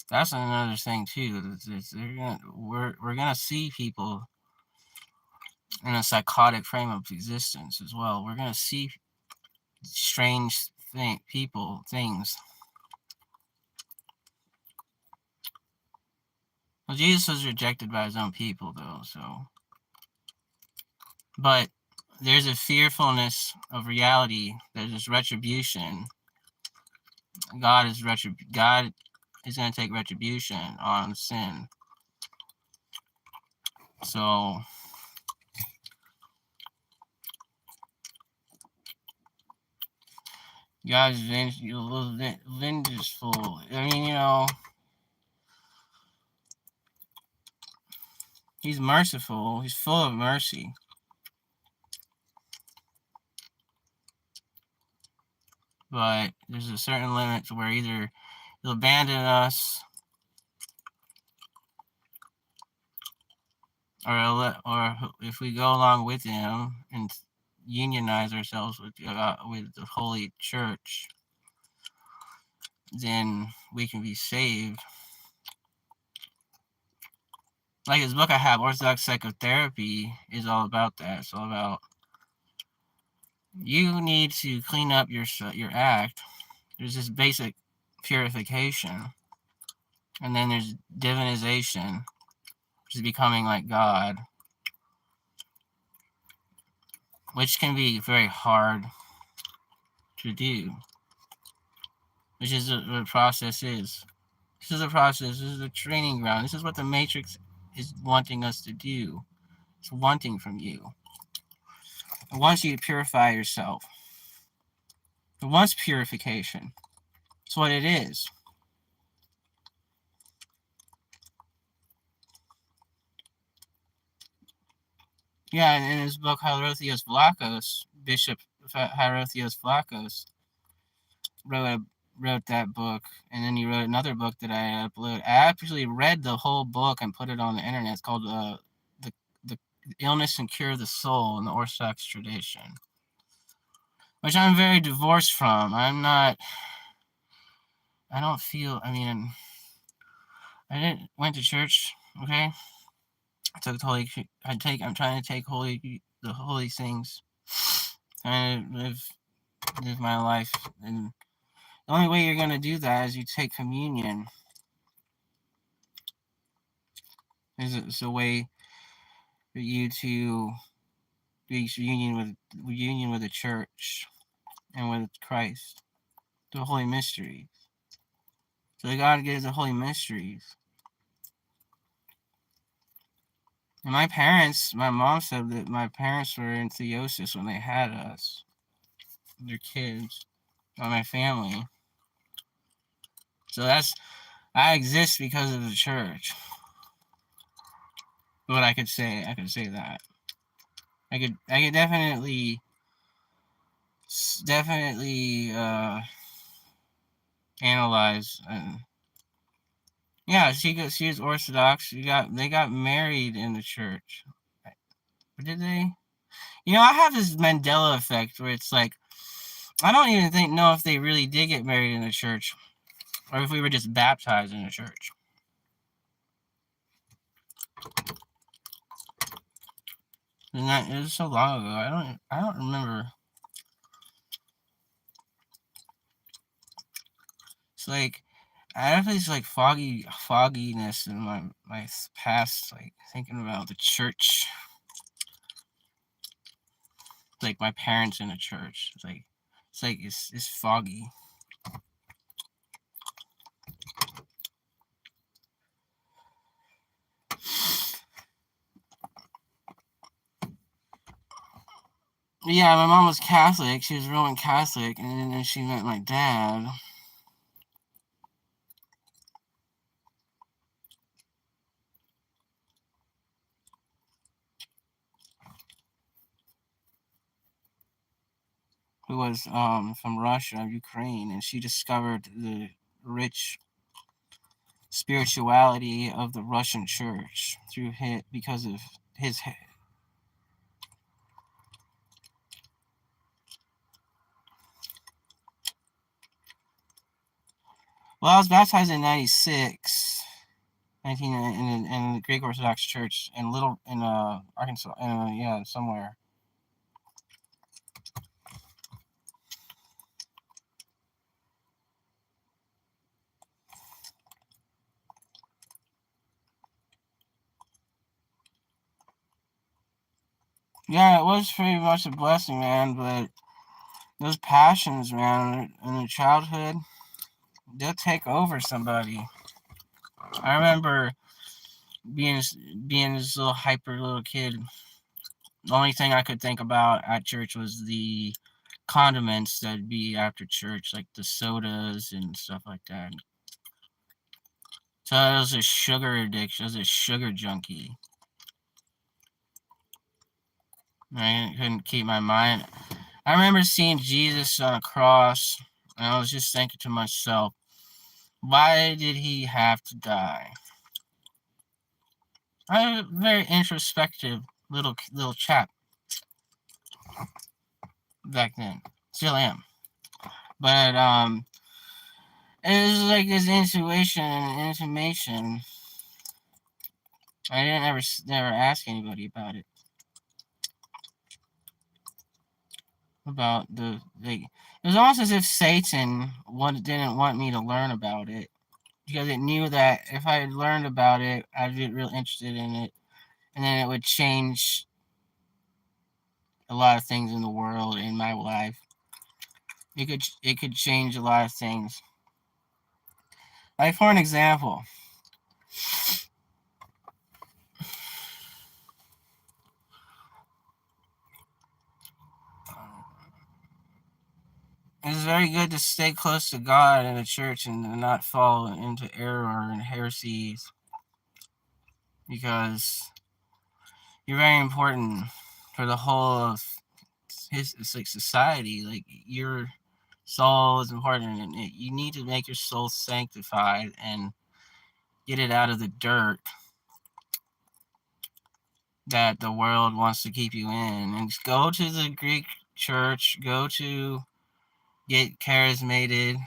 That's another thing too. We're gonna see people in a psychotic frame of existence as well. We're gonna see strange things. Well, Jesus was rejected by his own people, though. So, but there's a fearfulness of reality. There's this retribution. God is going to take retribution on sin. So God is vengeful. I mean, he's merciful. He's full of mercy. But there's a certain limit to where either he'll abandon us, or if we go along with him and unionize ourselves with the Holy Church, then we can be saved. Like his book I have, Orthodox Psychotherapy, is all about that. It's all about you need to clean up your act. There's this basic purification, and then there's divinization, which is becoming like God, which can be very hard to do, which is what the process is. This is a process. This is a training ground. This is what the Matrix is wanting us to do. It's wanting from you. It wants you to purify yourself. It wants purification. It's what it is. Yeah, in his book, Hierotheos Vlachos, Bishop Hierotheos Vlachos wrote that book, and then he wrote another book that I uploaded. I actually read the whole book and put it on the internet. It's called the Illness and Cure of the Soul in the Orthodox Tradition, which I'm very divorced from. I don't feel. I mean, I went to church. Okay, I took holy. I'm trying to take the holy things. Trying to live my life, and the only way you're gonna do that is you take communion. It's a way for you to be union with the church and with Christ, the holy mysteries. So God gives the holy mysteries. And my mom said that my parents were in theosis when they had us, their kids, or my family. So I exist because of the church. But I could say that. I could definitely analyze. And yeah, she was Orthodox. They got married in the church. Or did they? I have this Mandela effect where it's like I don't even know if they really did get married in the church, or if we were just baptized in the church. And that it was so long ago. I don't remember. It's like I have this like fogginess in my past, like thinking about the church, like my parents in the church. It's foggy. Yeah, my mom was Catholic. She was Roman Catholic, and then she met my dad. Who was from Russia, Ukraine, and she discovered the rich spirituality of the Russian church because of his. Well, I was baptized in '96, 19 in the Greek Orthodox Church in Arkansas, yeah, somewhere. Yeah, it was pretty much a blessing, man. But those passions, man, in your childhood, they'll take over somebody. I remember being being this little kid. The only thing I could think about at church was the condiments that'd be after church, like the sodas and stuff like that. So it was a sugar addiction. I was a sugar junkie. I couldn't keep my mind. I remember seeing Jesus on a cross, and I was just thinking to myself, why did he have to die? I was a very introspective little chap back then. Still am. But it was like this intuition and intimation. I didn't never ask anybody about it. About it was almost as if Satan didn't want me to learn about it, because it knew that if I had learned about it, I'd get real interested in it, and then it would change a lot of things in the world, in my life. It could change a lot of things. Like, for an example, it's very good to stay close to God in the church and not fall into error and heresies, because you're very important for the whole of it's like society. Like, your soul is important, and you need to make your soul sanctified and get it out of the dirt that the world wants to keep you in. And just go to the Greek church, go to get charismated,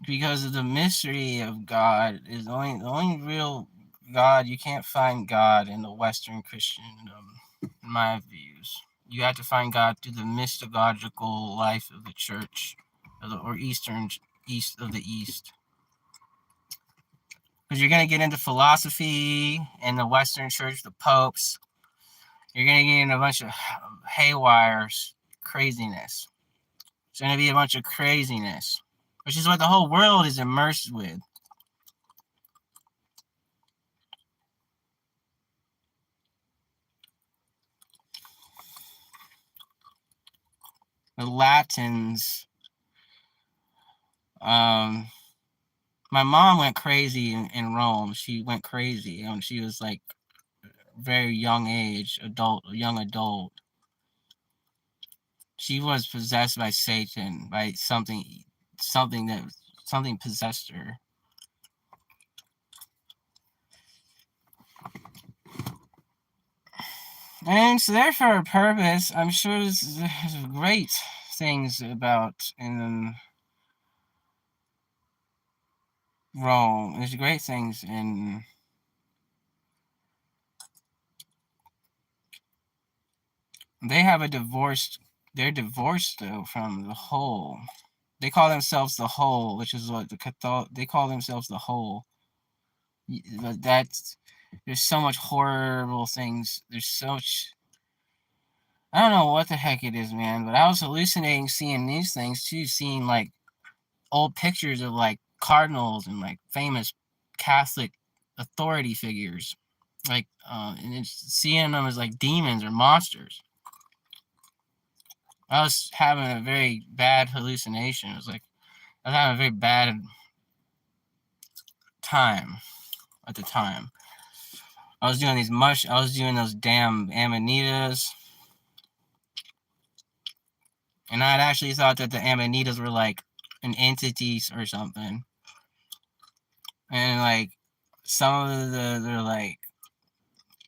because of the mystery of God is the only real God. You can't find God in the Western Christendom, in my views. You have to find God through the mystological life of the church, or east of the East. Because you're going to get into philosophy in the Western church, the popes. You're going to get into a bunch of haywire craziness. It's going to be a bunch of craziness, which is what the whole world is immersed with. the Latins. My mom went crazy in Rome. She went crazy when she was like very young age, young adult. She was possessed by Satan, by something possessed her. And it's there for a purpose. I'm sure there's great things about in Rome. There's great things in. They have a divorced. They're divorced though from the whole. They call themselves the whole, which is what they call themselves the whole. But there's so much horrible things. There's so much. I don't know what the heck it is, man. But I was hallucinating seeing these things too, seeing like old pictures of like cardinals and like famous Catholic authority figures, like and it's seeing them as like demons or monsters. I was having a very bad hallucination. It was like I was having a very bad time at the time. I was doing those damn amanitas, and I had actually thought that the amanitas were like an entity or something, and like some of they're like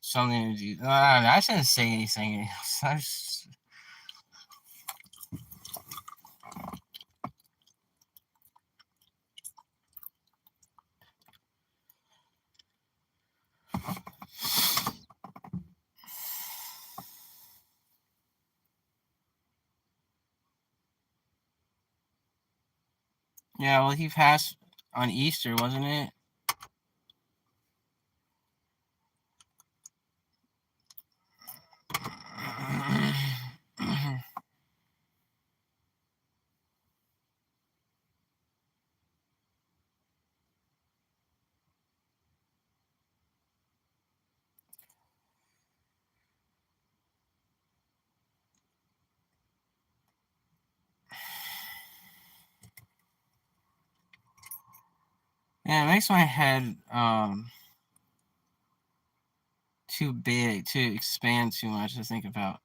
something to do. I shouldn't say anything else. Yeah, well, he passed on Easter, wasn't it? Yeah, it makes my head too big to expand too much to think about.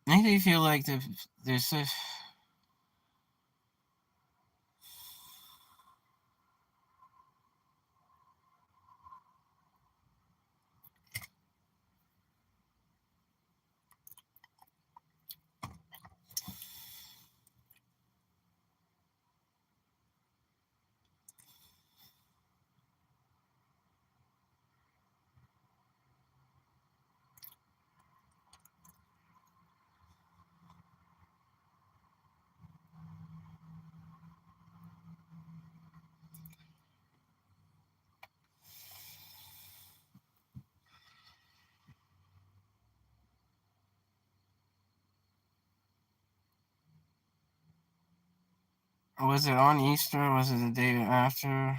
Makes me feel like there's this. Was it on Easter? Was it the day after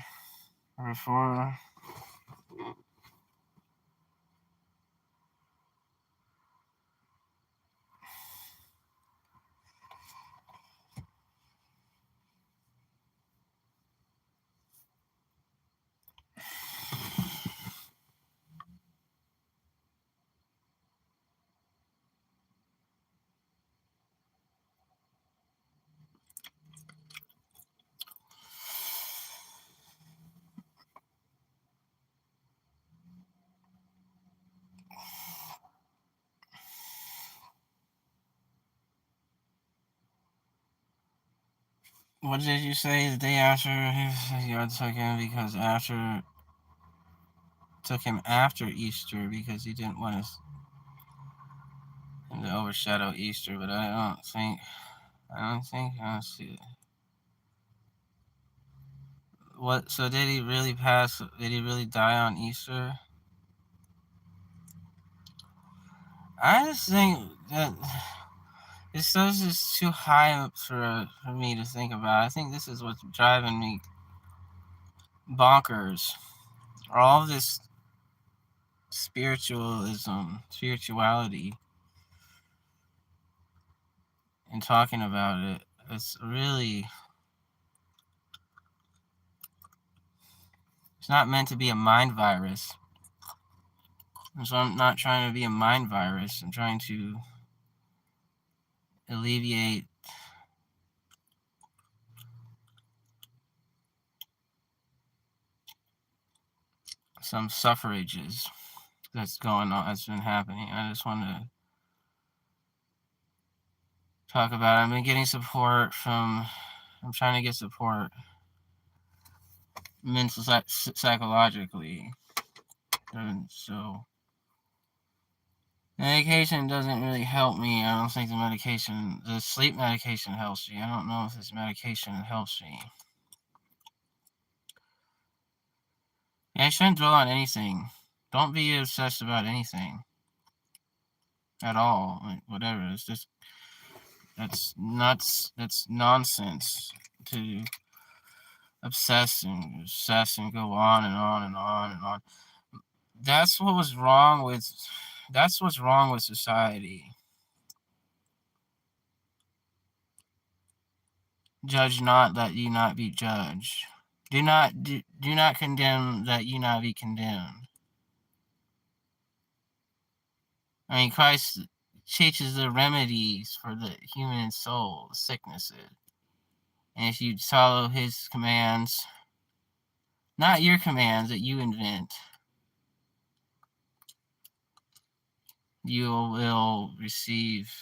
or before? What did you say the day after God took him because after took him after Easter because he didn't want us to overshadow Easter, but I don't see it. What? So did he really pass? Did he really die on Easter? I just think that it's just too high up for me to think about. I think this is what's driving me bonkers. All of this spirituality. and talking about it. It's not meant to be a mind virus. And so I'm not trying to be a mind virus. I'm trying to alleviate some suffrages that's been happening. I just want to talk about it. I've been getting support I'm trying to get support psychologically. And so medication doesn't really help me. I don't think the sleep medication helps me. I don't know if this medication helps me. Yeah, I shouldn't dwell on anything. Don't be obsessed about anything at all. Like, whatever. It's just that's nuts. That's nonsense to obsess and go on and on and on and on. That's what's wrong with society. Judge not that ye not be judged. Do not condemn that ye not be condemned. I mean, Christ teaches the remedies for the human soul, the sicknesses. And if you follow his commands, not your commands that you invent, you will receive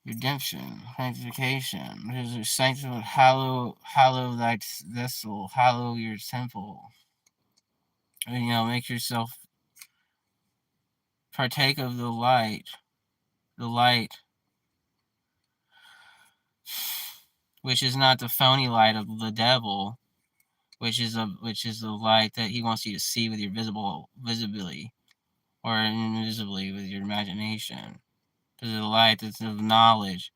redemption, sanctification. There's a sanctified, hallow thy vessel, hallow your temple. And, make yourself partake of the light, which is not the phony light of the devil, which is the light that he wants you to see with your visibly, or invisibly with your imagination. This is the light that's of knowledge.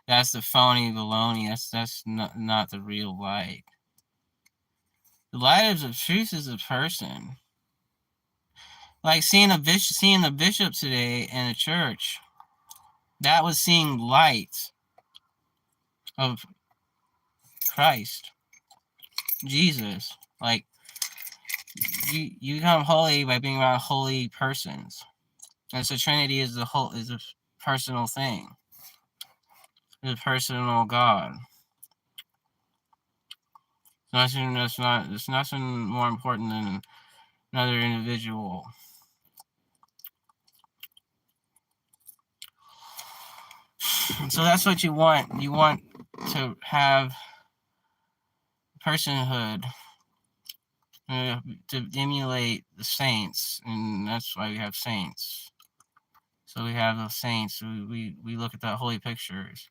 That's the phony baloney. That's not the real light. The light of the truth is a person. Like seeing the bishop today in a church, that was seeing light of Christ, Jesus. Like you become holy by being around holy persons. And so Trinity is a personal thing. It's a personal God. It's nothing more important than another individual. So that's what you want. You want to have personhood to emulate the saints, and that's why we have saints. So we have the saints. We look at the holy pictures.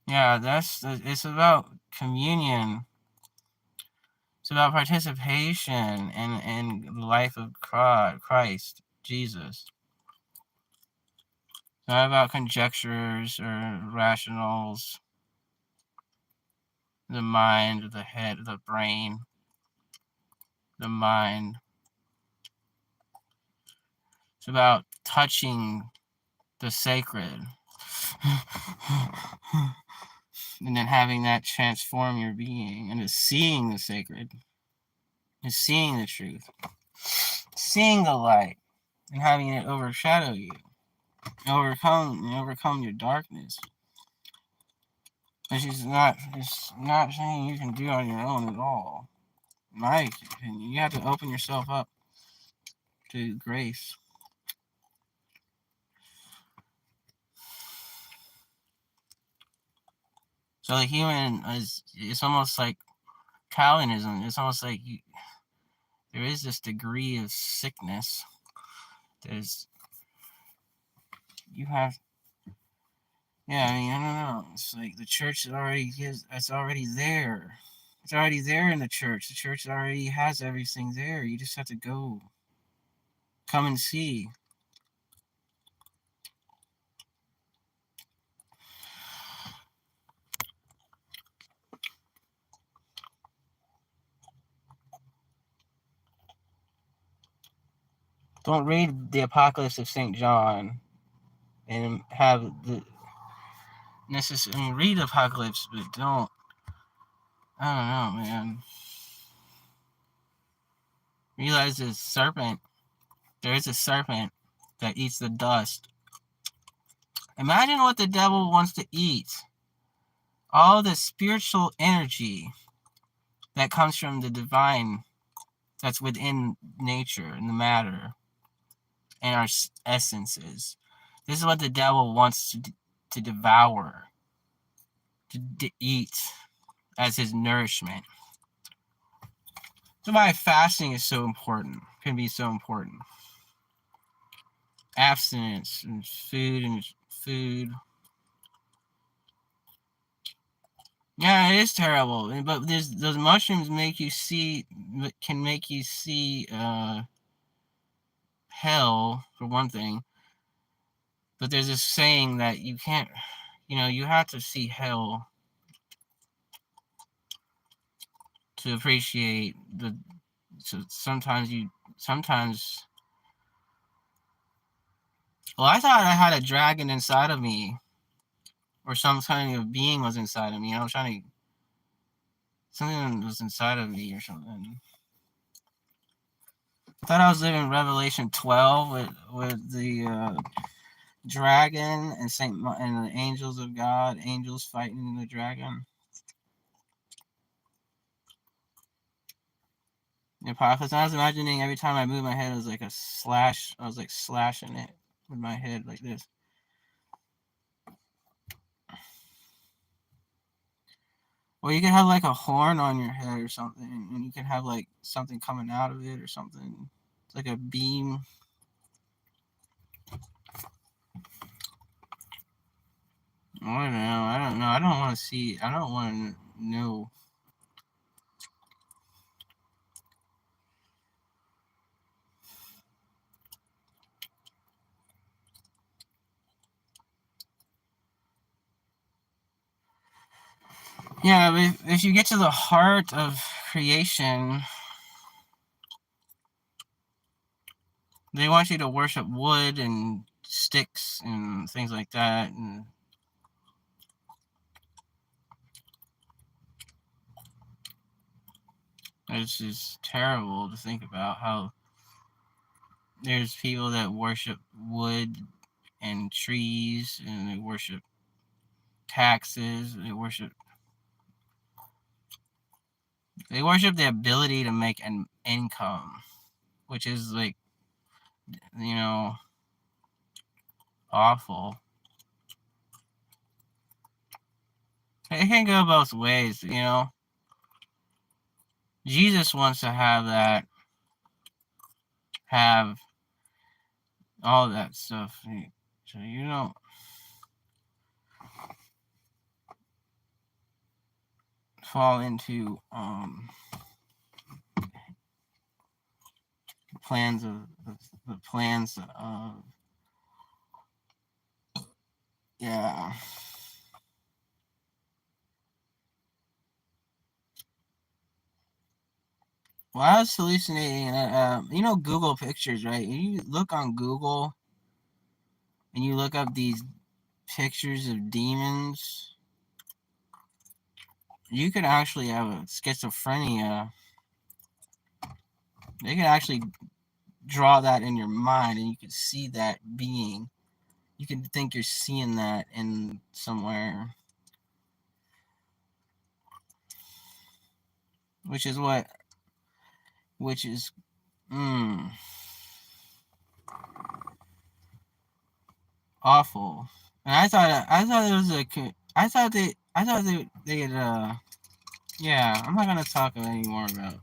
Yeah, it's about communion. It's about participation in the life of Christ, Jesus. It's not about conjectures or rationals. The mind, the head, the brain, the mind. It's about touching the sacred and then having that transform your being and seeing the sacred, and seeing the truth, seeing the light, and having it overshadow you, overcome your darkness. Which is it's not something you can do on your own at all. In my opinion, you have to open yourself up to grace. So the human it's almost like Calvinism. It's almost like there is this degree of sickness. You have, yeah, I mean, I don't know. It's like the church it's already there. It's already there in the church. The church already has everything there. You just have to go. Come and see. Don't read the Apocalypse of St. John and have the necessary. I mean, read the Apocalypse, but don't. I don't know, man. Realize there's serpent. There is a serpent that eats the dust. Imagine what the devil wants to eat. All the spiritual energy that comes from the divine that's within nature and the matter and our essences. This is what the devil wants to devour, to eat as his nourishment. That's why fasting is so important, can be so important. Abstinence and food. Yeah, it is terrible, but those mushrooms can make you see hell for one thing. But there's this saying that you can't, you have to see hell to appreciate so sometimes. Well, I thought I had a dragon inside of me, or some kind of being was inside of me. I was trying to, something was inside of me or something. I thought I was living Revelation 12 with the dragon and and the angels of God, angels fighting the dragon. The apocalypse. I was imagining every time I moved my head, it was like a slash. I was like slashing it with my head like this. Or you could have like a horn on your head or something, and you can have like something coming out of it or something. It's like a beam. I don't know. I don't know. I don't want to see. I don't want to know. Yeah, but if you get to the heart of creation, they want you to worship wood and sticks and things like that. And it's just terrible to think about how there's people that worship wood and trees, and they worship taxes. They worship the ability to make an income, which is like, awful. It can go both ways, Jesus wants to have all that stuff. So you don't fall into plans of the plans of, yeah. Well, I was hallucinating. Google Pictures, right? You look on Google and you look up these pictures of demons, you could actually have a schizophrenia. They could actually draw that in your mind, and you could see that being. You could think you're seeing that in somewhere, which is awful. And I thought it was I thought they had yeah. I'm not gonna talk anymore about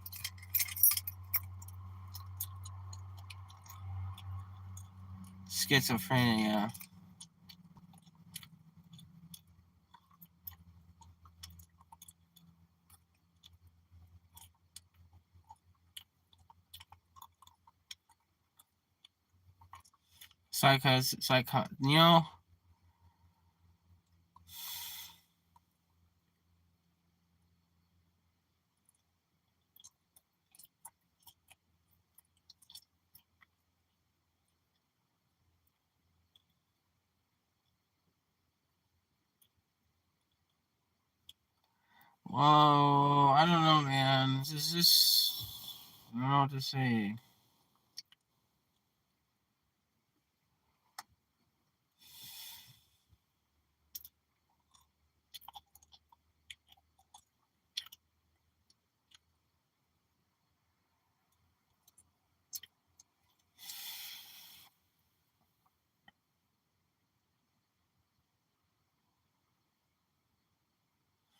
schizophrenia. Well, I don't know, man. This is just, I don't know what to say.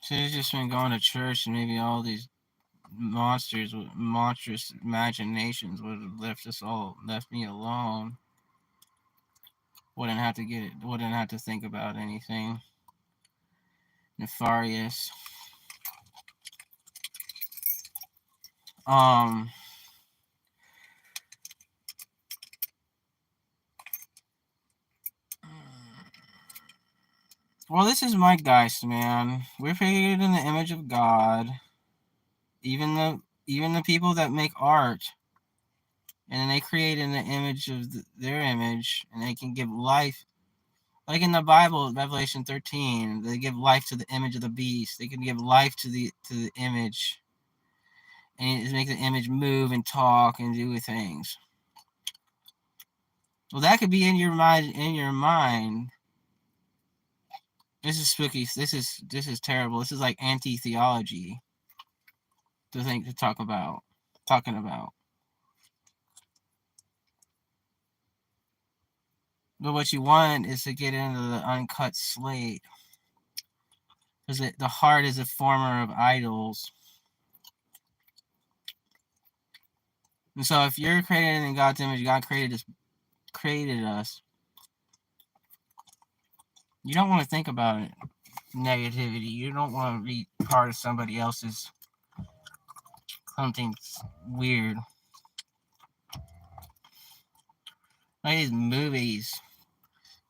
Should have just been going to church, and maybe all these monstrous imaginations would have left me alone. Wouldn't have to think about anything nefarious. Um, well, this is my Geist, man. We're created in the image of God. Even the people that make art, and then they create in the image of their image, and they can give life. Like in the Bible, Revelation 13, they give life to the image of the beast. They can give life to the image, and make the image move and talk and do things. Well, that could be in your mind. This is spooky. This is terrible. This is like anti-theology talking about. But what you want is to get into the uncut slate, because the heart is a former of idols. And so, if you're created in God's image, God created us. You don't want to think about it. Negativity. You don't want to be part of somebody else's something weird. Like these movies.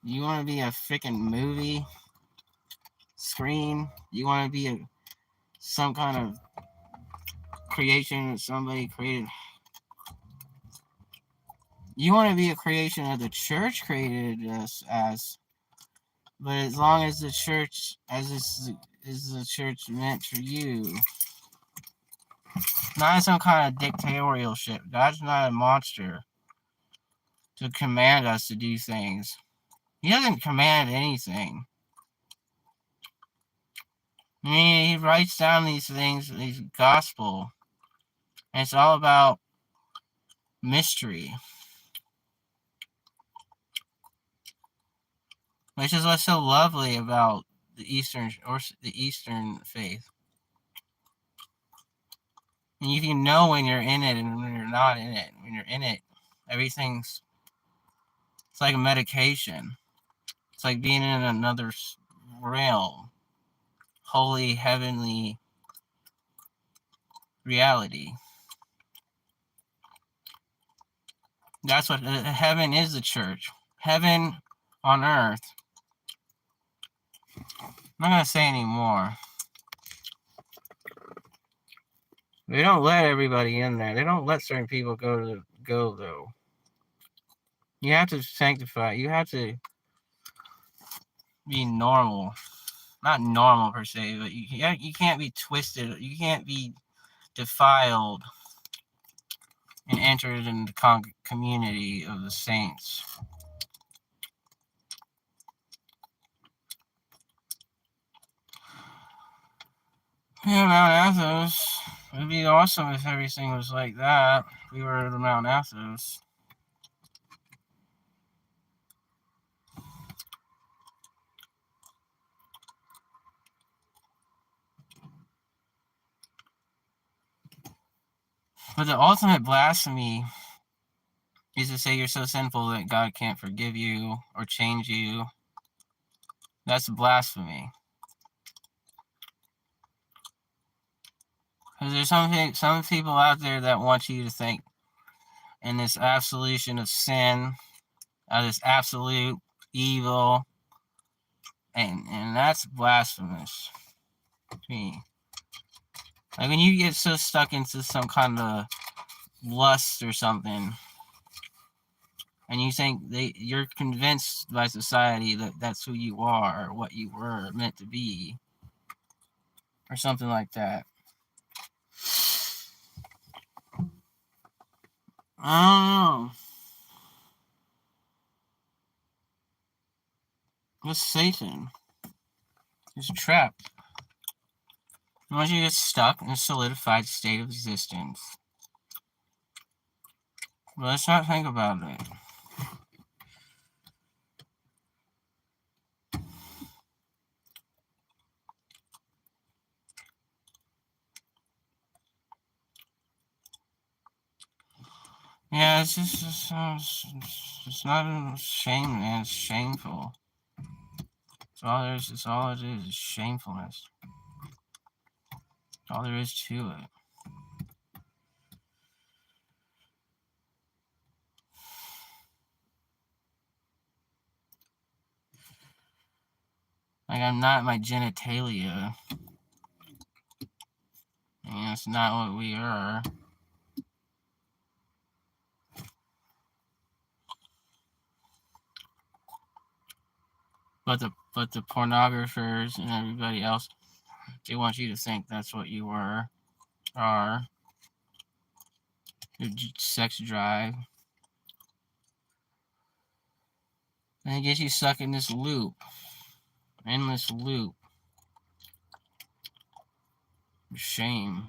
You want to be a freaking movie screen? You want to be some kind of creation that somebody created? You want to be a creation that the church created us as? But as long as the church, is the church meant for you? Not some kind of dictatorial shit. God's not a monster to command us to do things. He doesn't command anything. I mean, he writes down these things, these gospel, and it's all about mystery, which is what's so lovely about the Eastern faith. And you can know when you're in it and when you're not in it. When you're in it, it's like a medication. It's like being in another realm, holy, heavenly reality. That's what heaven is, the church. Heaven on earth. I'm not going to say any more. They don't let everybody in there. They don't let certain people go, though. You have to sanctify. You have to be normal. Not normal per se, but you can't be twisted. You can't be defiled and entered in the community of the saints. Yeah, Mount Athos. It'd be awesome if everything was like that. We were the Mount Athos. But the ultimate blasphemy is to say you're so sinful that God can't forgive you or change you. That's blasphemy. Because there's some people out there that want you to think in this absolution of sin, this absolute evil, and that's blasphemous to me. Like when you get so stuck into some kind of lust or something, and you think you're convinced by society that that's who you are or what you were meant to be. or something like that. I don't know. It's Satan. He's trapped. Once you get stuck in a solidified state of existence. But let's not think about it. Yeah, it's just, it's not a shame, man. It's shameful. It's all there is. It's all it is shamefulness. That's all there is to it. Like, I'm not my genitalia. And that's not what we are. But the pornographers and everybody else, they want you to think that's what you are. Your sex drive. And it gets you stuck in this loop. Endless loop. Shame.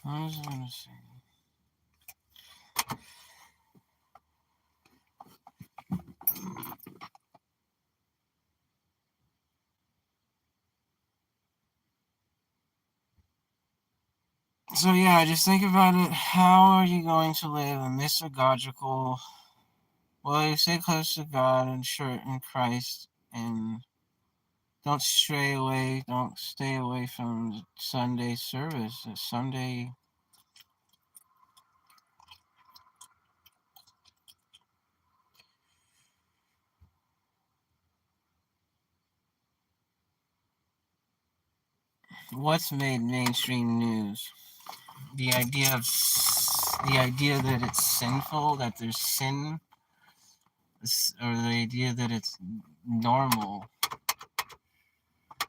What was I gonna say? So yeah, just think about it. How are you going to live a mystagogical? Well, you stay close to God and sure in Christ, and don't stray away. Don't stay away from Sunday service. Sunday. What's made mainstream news? The idea that it's sinful, that there's sin, or the idea that it's normal.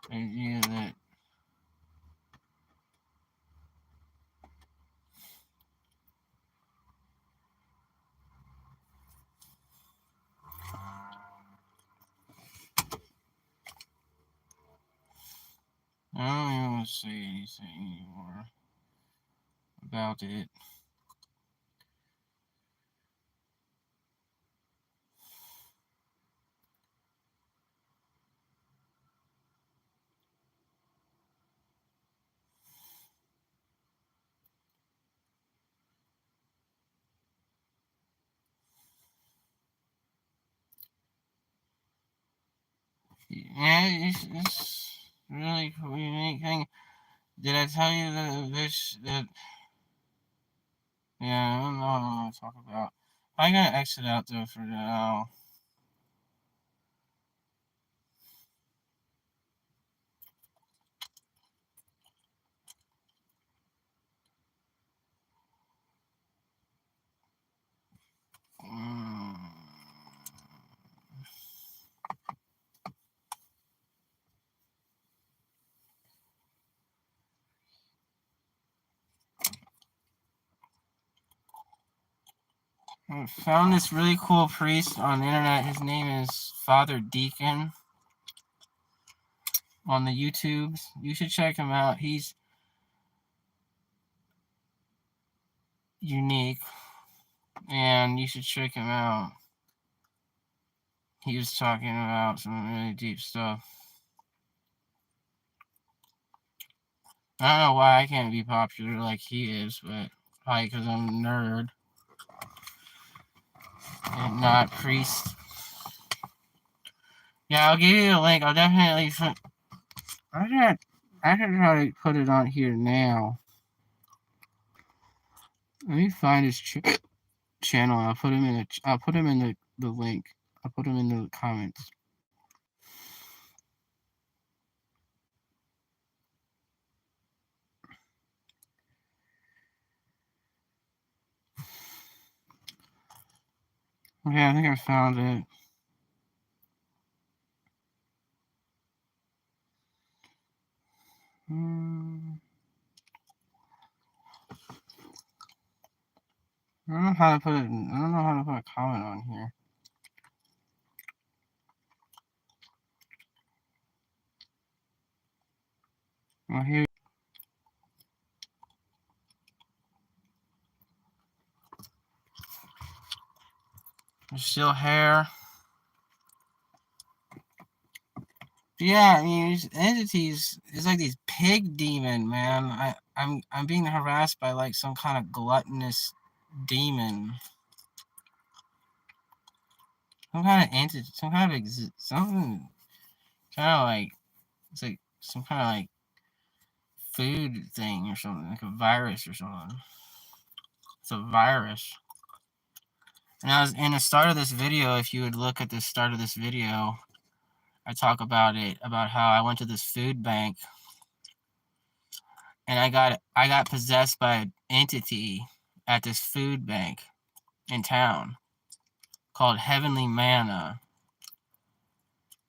The idea that I don't even want to say anything anymore about it. Yeah, it's really unique thing. Did I tell you that that? Yeah, I don't know what I want to talk about. I'm gonna exit out though for now. Mm. I found this really cool priest on the internet. His name is Father Deacon on the YouTubes. You should check him out. He's unique, and you should check him out. He was talking about some really deep stuff. I don't know why I can't be popular like he is, but probably because I'm a nerd and not priest. Yeah, I'll give you a link. I'll definitely. I can try to put it on here now. Let me find his channel. I'll put him in the the link. I'll put them in the comments. Okay, I think I found it. I don't know how to put it. I don't know how to put a comment on here. Well, here. There's still hair. Yeah, I mean, these entities. It's like these pig demon, man. I'm being harassed by like some kind of gluttonous demon. Some kind of entity. Some kind of something. Kind of like it's like some kind of like food thing or something, like a virus or something. It's a virus. And I was in the start of this video. If you would look at the start of this video, I talk about it, about how I went to this food bank and I got possessed by an entity at this food bank in town called Heavenly Manna.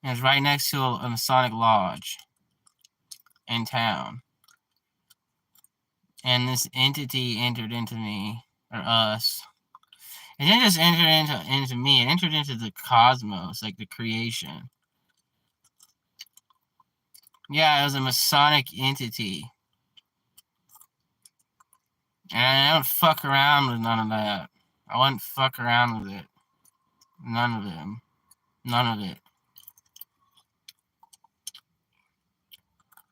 And it's right next to a Masonic lodge in town. And this entity entered into me, or us. It didn't just enter into me, it entered into the cosmos, like the creation. Yeah, it was a Masonic entity. And I don't fuck around with none of that. I wouldn't fuck around with it. None of them. None of it.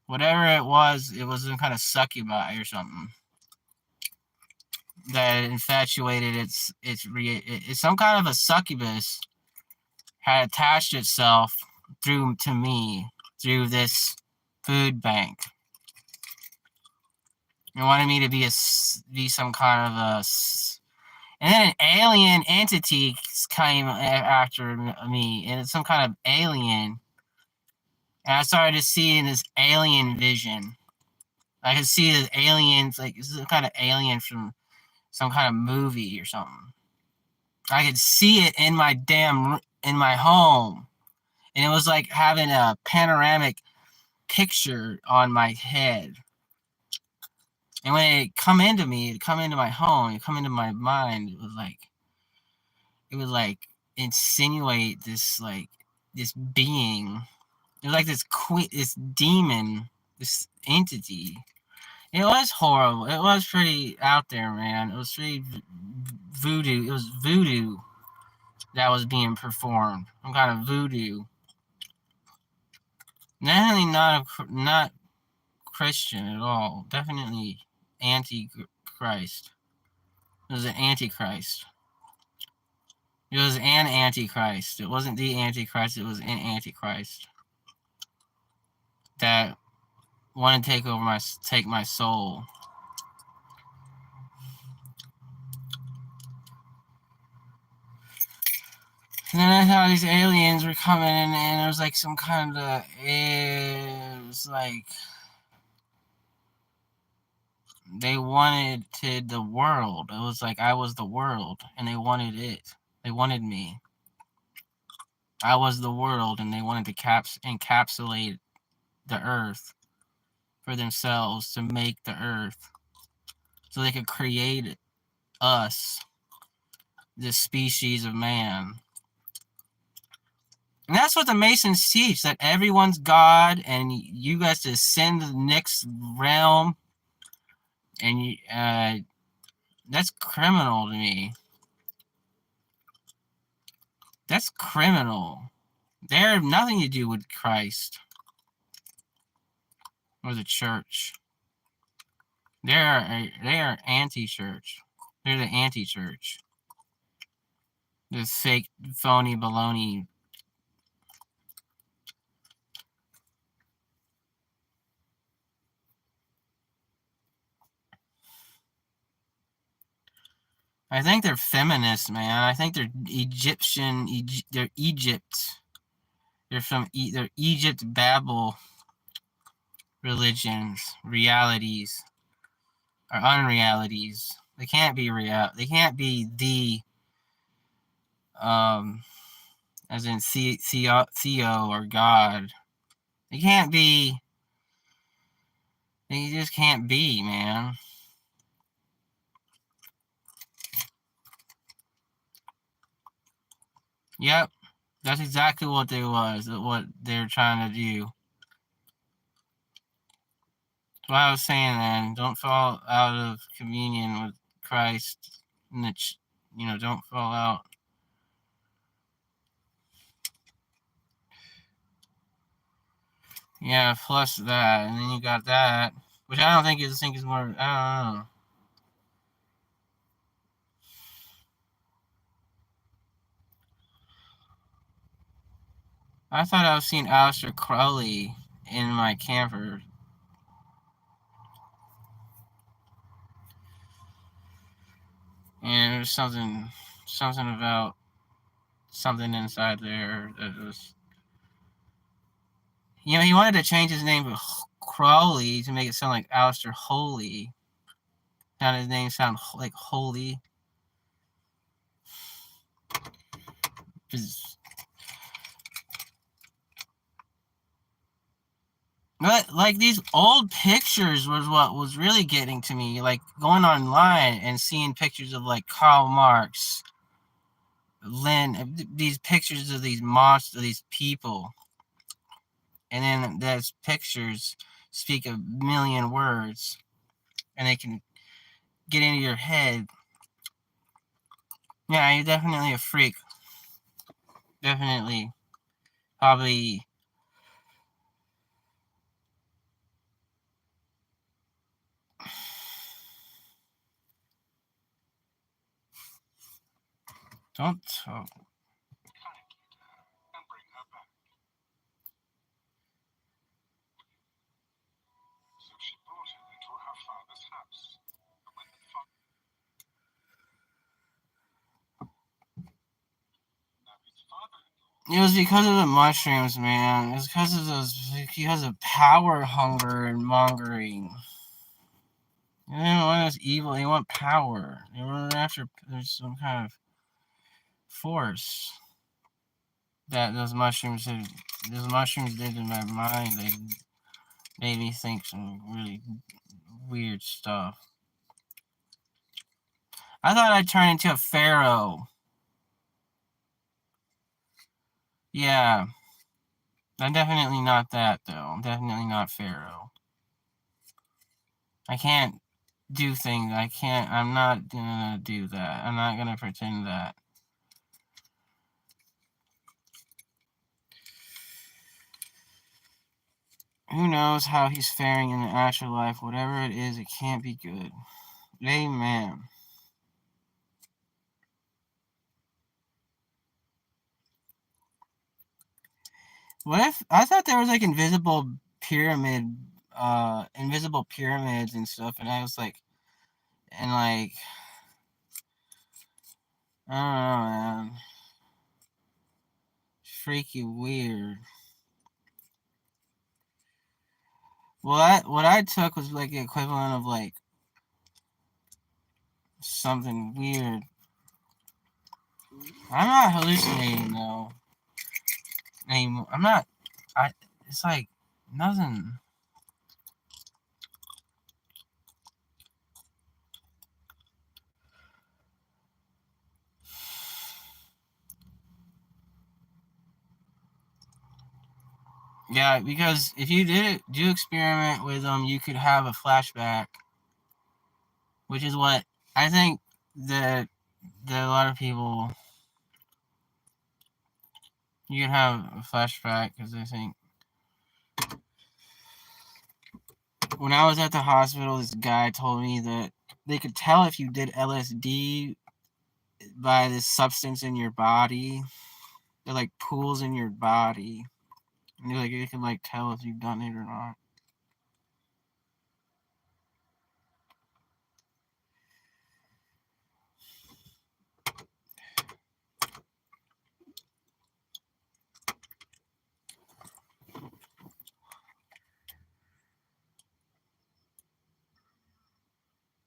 Whatever it was some kind of succubi or something that infatuated it's some kind of a succubus had attached itself to me through this food bank. It wanted me to be some kind of a, and then an alien entity came after me, and it's some kind of alien. And I started to see this alien vision. I could see the aliens, like some kind of alien from some kind of movie or something. I could see it in my home, and it was like having a panoramic picture on my head. And when it come into me, it come into my home, it come into my mind, it was like insinuate this being. It was like this demon, this entity. It was horrible. It was pretty out there, man. It was pretty voodoo. It was voodoo that was being performed. Some kind of voodoo. Definitely not Christian at all. Definitely anti-Christ. It was an antichrist. It was an antichrist. It wasn't the antichrist. It was an antichrist that wanted to take my soul. And then I thought these aliens were coming, and it was like some kind of, it was like they wanted the world. It was like I was the world, and they wanted it. They wanted me. I was the world, and they wanted to encapsulate the earth for themselves, to make the earth so they could create us, this species of man. And that's what the Masons teach, that everyone's God, and you guys descend to the next realm. And that's criminal to me. That's criminal. They have nothing to do with Christ or the church. They are anti-church. They're the anti-church. This fake, phony, baloney. I think they're feminists, man. I think they're Egyptian. They're Egypt. They're from. They're Egypt Babel religions, realities, or unrealities. They can't be real. They can't be the um, as in Theo or God. They can't be. They just can't be, man. Yep, that's exactly what they was. What they're trying to do. That's what I was saying, then. Don't fall out of communion with Christ. Don't fall out. Yeah, plus that, and then you got that, which I don't think is more. I don't know. I thought I was seeing Aleister Crowley in my camper. And there's something about something inside there that was. He wanted to change his name to Crowley to make it sound like Aleister Holy. Now his name sound like Holy. But like these old pictures was what was really getting to me. Like going online and seeing pictures of like Karl Marx, these pictures of these monsters, these people, and then those pictures speak a million words, and they can get into your head. Yeah, you're definitely a freak. Definitely, probably. Don't talk. It was because of the mushrooms, man. It was because of power hunger and mongering. They didn't want us evil. They want power. They were after there's some kind of force that those mushrooms did. Those mushrooms did in my mind. They made me think some really weird stuff. I thought I'd turn into a pharaoh. Yeah. I'm definitely not that, though. I'm definitely not pharaoh. I can't do things. I'm not gonna do that. I'm not gonna pretend that. Who knows how he's faring in the afterlife? Whatever it is, it can't be good. Amen. What if I thought there was like invisible pyramids and stuff, and I was like, and like, I don't know, man, freaky weird. Well, what I took was like the equivalent of like something weird. I'm not hallucinating though anymore. I'm not. It's like nothing. Yeah, because if you do experiment with them, you could have a flashback, which is what I think that a lot of people, you can have a flashback because I think when I was at the hospital, this guy told me that they could tell if you did LSD by this substance in your body. They're like pools in your body, and you're like you can like tell if you've done it or not.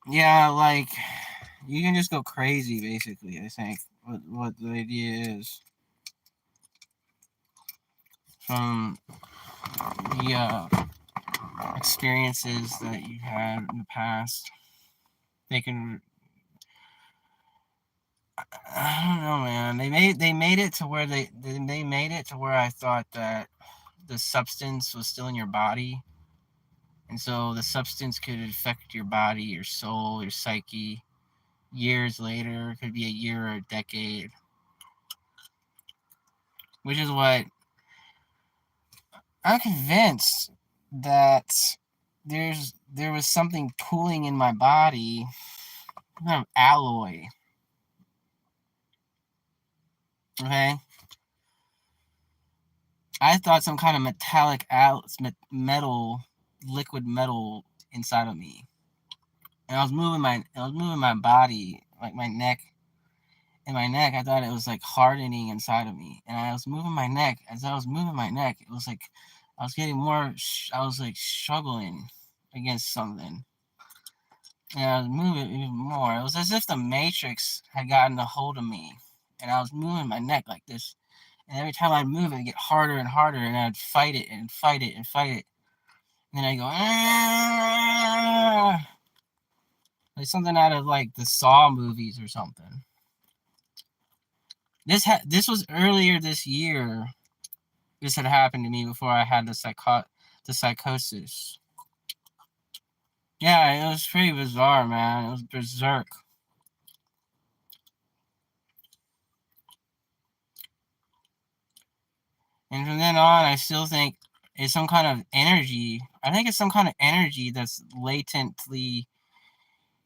Yeah, like you can just go crazy. Basically, I think what the idea is from the experiences that you had in the past. They can. I don't know, man. They made it to where they made it to where I thought that the substance was still in your body, and so the substance could affect your body, your soul, your psyche. Years later, it could be a year or a decade, which is what I'm convinced that there was something pooling in my body, kind of alloy. Okay, I thought some kind of metallic metal, liquid metal inside of me, and I was moving my body, like my neck. In my neck, I thought it was like hardening inside of me, and I was moving my neck. As I was moving my neck, it was like I was getting more. I was like struggling against something, and I was moving even more. It was as if the Matrix had gotten a hold of me, and I was moving my neck like this. And every time I'd move, it'd get harder and harder, and I'd fight it and fight it and fight it. And then I go, ah! Like something out of like the Saw movies or something. This was earlier this year. This had happened to me before I had the psychosis. Yeah, it was pretty bizarre, man. It was berserk. And from then on, I still think it's some kind of energy. I think it's some kind of energy that's latently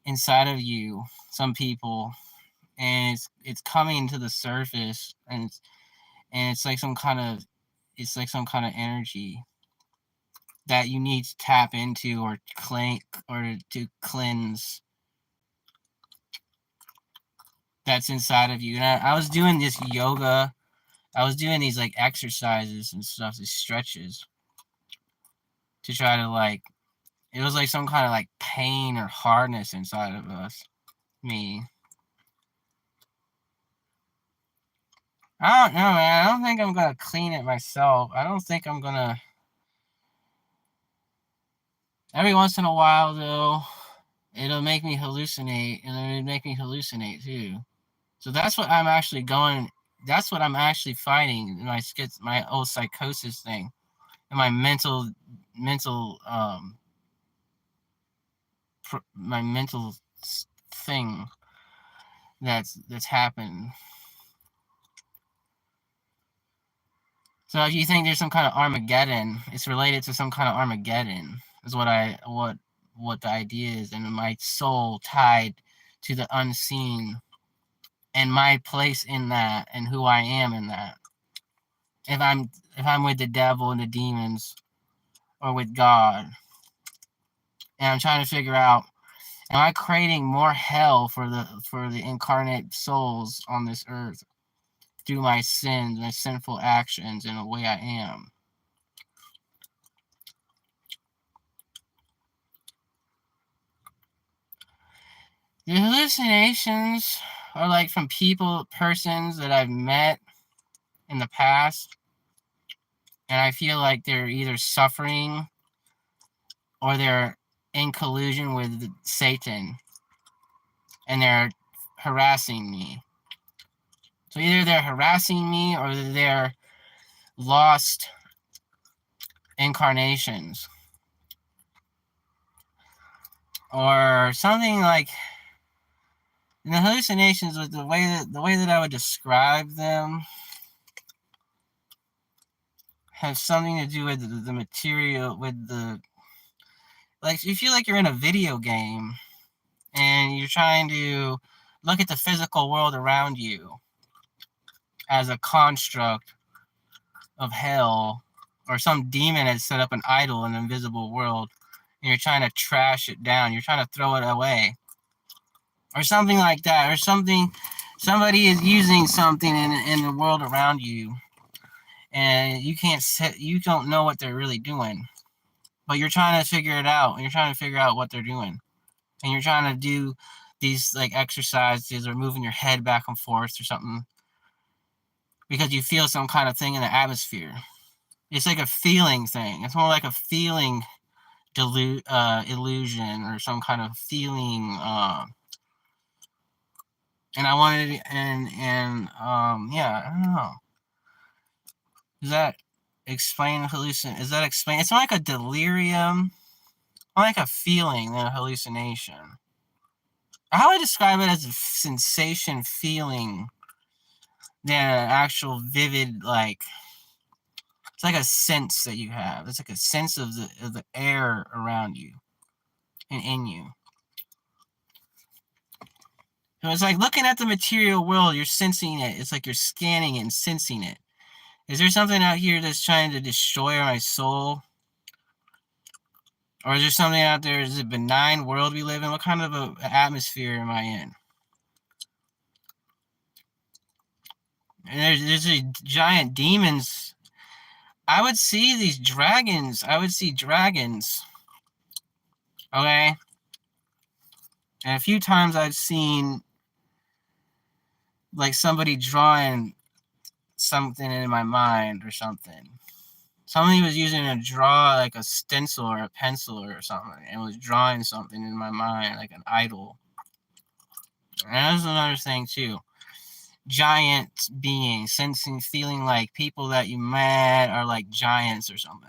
inside of you. Some people, and it's coming to the surface, and it's like some kind of energy that you need to tap into or to cleanse that's inside of you. And I was doing this yoga. I was doing these like exercises and stuff, these stretches to try to like. It was like some kind of like pain or hardness inside of me. I don't know, man. I don't think I'm gonna clean it myself. I don't think I'm gonna. Every once in a while, though, it'll make me hallucinate, and it'll make me hallucinate too. So that's what I'm actually going. That's what I'm actually fighting in my old psychosis thing, and my mental my mental thing that's happened. So if you think there's some kind of Armageddon, it's related to some kind of Armageddon. Is what the idea is, and my soul tied to the unseen, and my place in that, and who I am in that. If I'm with the devil and the demons, or with God, and I'm trying to figure out, am I creating more hell for the incarnate souls on this earth through my sins, my sinful actions, in the way I am? The hallucinations are like from persons that I've met in the past, and I feel like they're either suffering or they're in collusion with Satan, and they're harassing me. So either they're harassing me or they're lost incarnations, or something like. And the hallucinations, with the way that I would describe them, have something to do with the material, with the, like, you feel like you're in a video game and you're trying to look at the physical world around you as a construct of hell, or some demon has set up an idol in the invisible world, and you're trying to trash it down, you're trying to throw it away, or something like that, or somebody is using something in the world around you, and you don't know what they're really doing, but you're trying to figure it out, and you're trying to figure out what they're doing, and you're trying to do these like exercises or moving your head back and forth or something because you feel some kind of thing in the atmosphere. It's like a feeling thing. It's more like a feeling illusion or some kind of feeling. And I wanted yeah, I don't know. Does that explain hallucination? Is that explain? It's like a delirium, like a feeling, a hallucination. How would I describe it as a sensation, feeling, than an actual vivid like. It's like a sense that you have. It's like a sense of the air around you and in you. So it's like looking at the material world. You're sensing it. It's like you're scanning it and sensing it. Is there something out here that's trying to destroy my soul? Or is there something out there? Is it a benign world we live in? What kind of a atmosphere am I in? And there's these giant demons. I would see these dragons. I would see dragons. Okay? And a few times I've seen like somebody drawing something in my mind or something. Somebody was using a draw like a stencil or a pencil or something and was drawing something in my mind like an idol. And that's another thing too. Giant beings, sensing, feeling like people that you met are like giants or something.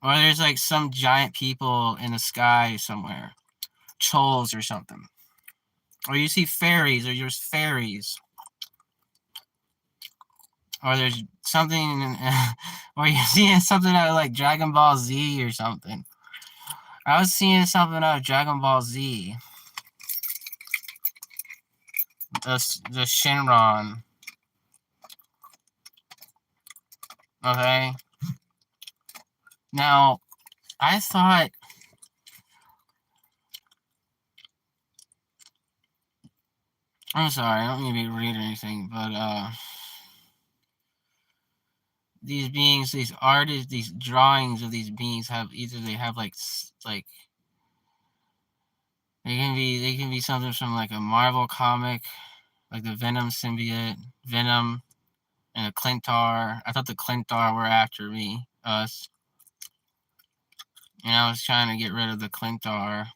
Or there's like some giant people in the sky somewhere. Trolls or something. Or you see fairies or there's fairies. Or there's something, or you're seeing something out of like Dragon Ball Z or something. I was seeing something out of Dragon Ball Z. The Shenron. Okay. Now, I thought. I'm sorry, I don't mean to read or anything, but these beings, these artists, these drawings of these beings have either they have like they can be something from like a Marvel comic, like the Venom symbiote, Venom, and a Clintar. I thought the Clintar were after us. And I was trying to get rid of the Clintar.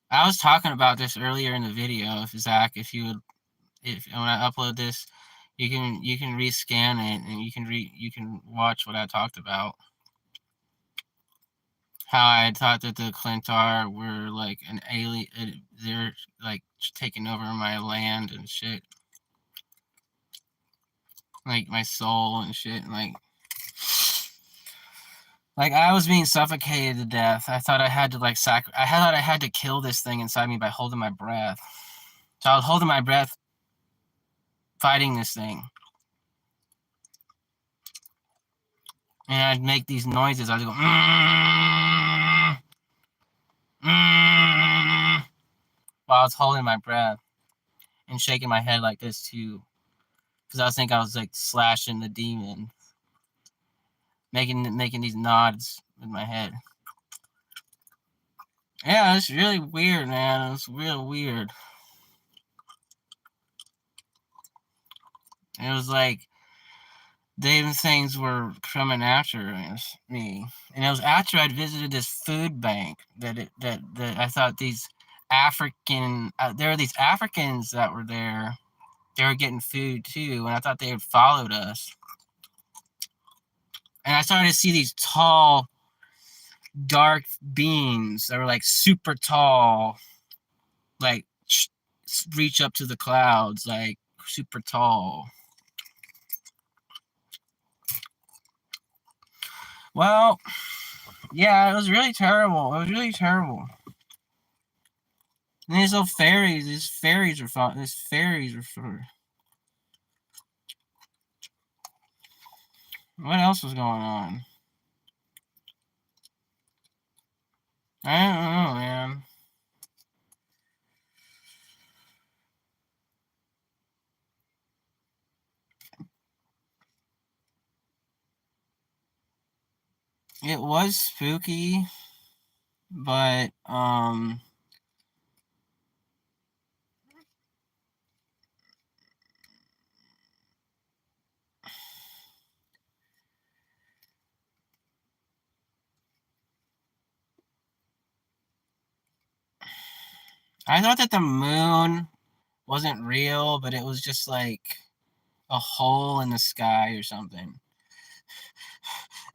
I was talking about this earlier in the video. If Zach, if when I upload this, you can rescan it and you can watch what I talked about. How I thought that the Clintar were like an alien. They're like taking over my land and shit. Like my soul and shit. And like I was being suffocated to death. I thought I had to like I thought I had to kill this thing inside me by holding my breath. So I was holding my breath, fighting this thing. And I'd make these noises. I'd go, while I was holding my breath and shaking my head like this too. Because I was thinking I was like slashing the demon. Making these nods with my head. Yeah, it's really weird, man. It's real weird. It was like these things were coming after me, and it was after I'd visited this food bank that I thought these African there were these Africans that were there. They were getting food too, and I thought they had followed us. And I started to see these tall, dark beings that were like super tall, like reach up to the clouds, like super tall. Well, yeah, it was really terrible. It was really terrible. And these little fairies, these fairies were fun. These fairies were for. What else was going on? I don't know, man. It was spooky, but I thought that the moon wasn't real, but it was just like a hole in the sky or something.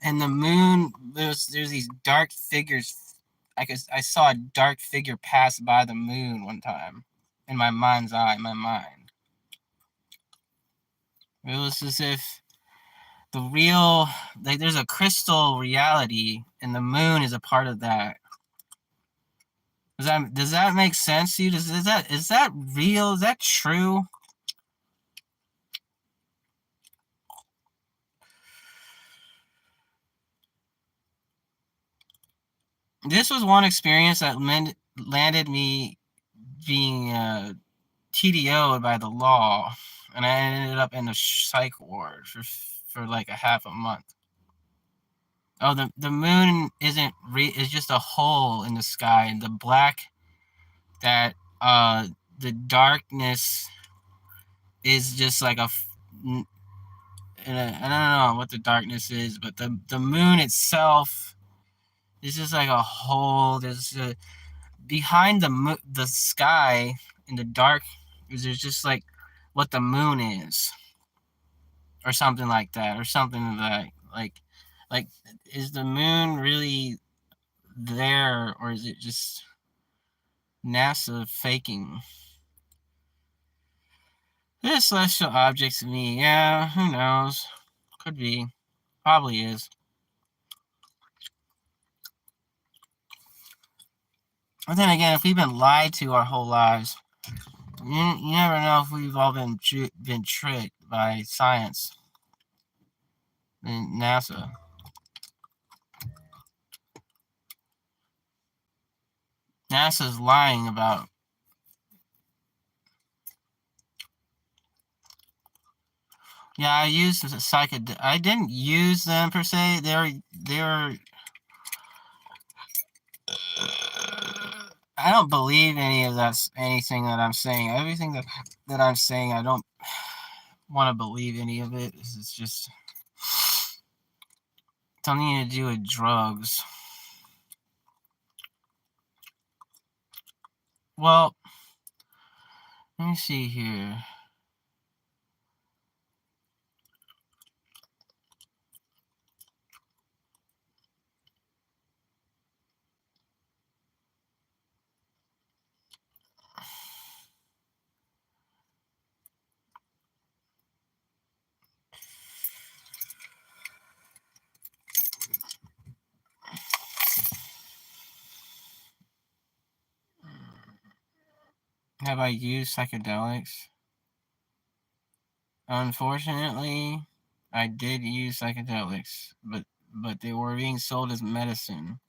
And the moon, there's these dark figures. I saw a dark figure pass by the moon one time in my mind's eye, in my mind. It was as if the real, like, there's a crystal reality, and the moon is a part of that. Does that make sense to you? Is that real? Is that true? This was one experience that landed me being TDO'd by the law, and I ended up in a psych ward for like a half a month. Oh, the moon isn't it's just a hole in the sky, and the black that the darkness is just like I don't know what the darkness is, but the moon itself is just like a hole. There's behind the sky in the dark. There's just like what the moon is, or something like that, or something like is the moon really there, or is it just NASA faking? This celestial object to me, yeah, who knows? Could be, probably is. But then again, if we've been lied to our whole lives, you never know if we've all been tricked by science and NASA. NASA's lying about. Yeah, I used I didn't use them per se. They were. I don't believe anything that I'm saying. Everything that I'm saying, I don't want to believe any of it. It's just something to do with drugs. Well, let me see here. Have I used psychedelics? Unfortunately, I did use psychedelics, but they were being sold as medicine.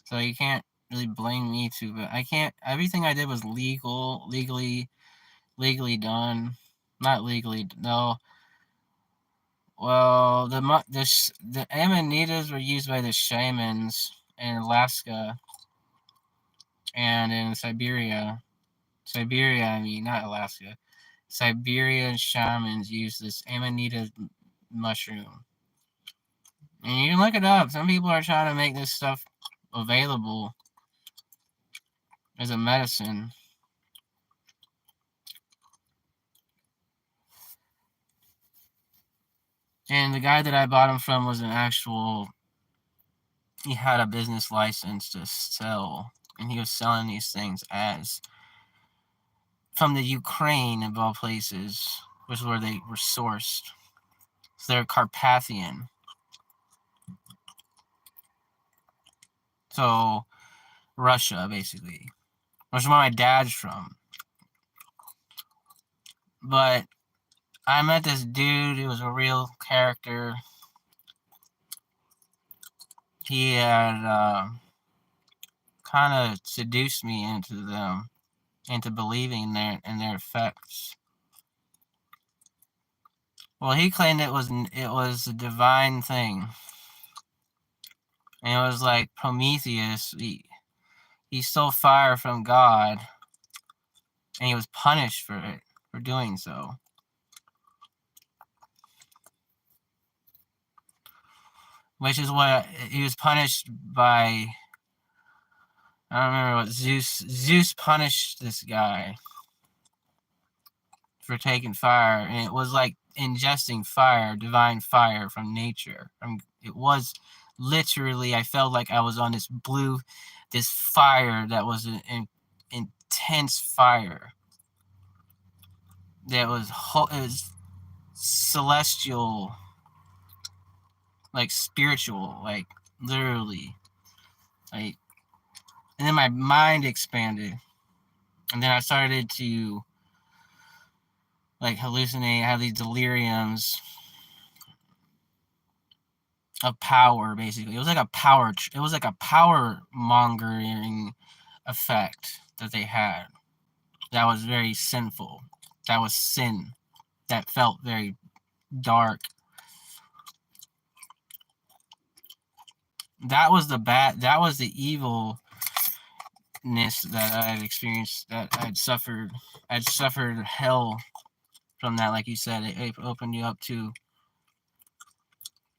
So you can't really blame me too. But I can't. Everything I did was legally done. Not legally, no. Well, the amanitas were used by the shamans in Alaska and in Siberia. Siberia, I mean, not Alaska. Siberian shamans use this amanita mushroom. And you can look it up. Some people are trying to make this stuff available as a medicine. And the guy that I bought them from was he had a business license to sell. And he was selling these things as from the Ukraine, of all places, which is where they were sourced. So they're Carpathian. So Russia, basically, which is where my dad's from. But I met this dude. He was a real character. He had kind of seduced me into believing in their effects. Well, he claimed it was a divine thing. And it was like Prometheus. He stole fire from God, and he was punished for it, for doing so. Which is what he was punished by. I don't remember what Zeus punished this guy for taking fire, and it was like ingesting fire, divine fire from nature. It was literally, I felt like I was on this fire that was an intense fire. That was it was celestial, like spiritual, like literally, like. And then my mind expanded, and then I started to like hallucinate, have these deliriums of power. Basically, it was like a power. It was like a power mongering effect that they had. That was very sinful. That was sin. That felt very dark. That was the bad. That was the evilness that I had experienced. That I'd suffered. I'd suffered hell from that. Like you said, it opened you up to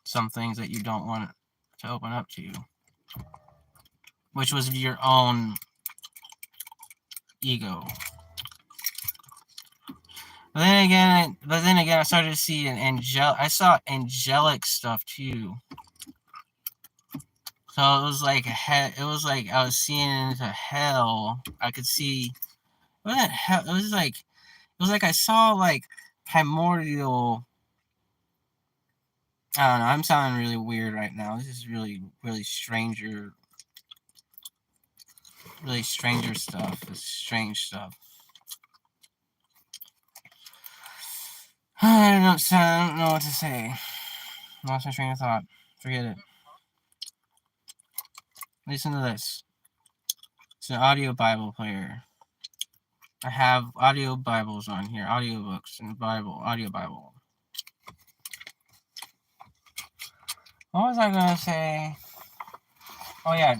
some things that you don't want to open up to, which was your own ego. But then again, I started to see I saw angelic stuff too. So it was like it was like I was seeing into hell. I could see. What the hell? It was like I saw like primordial. I don't know. I'm sounding really weird right now. This is really stranger stuff. It's strange stuff. I don't know what to say. Lost my train of thought. Forget it. Listen to this. It's an audio Bible player. I have audio Bibles on here, audiobooks and audio Bible. What was I gonna say? Oh yeah.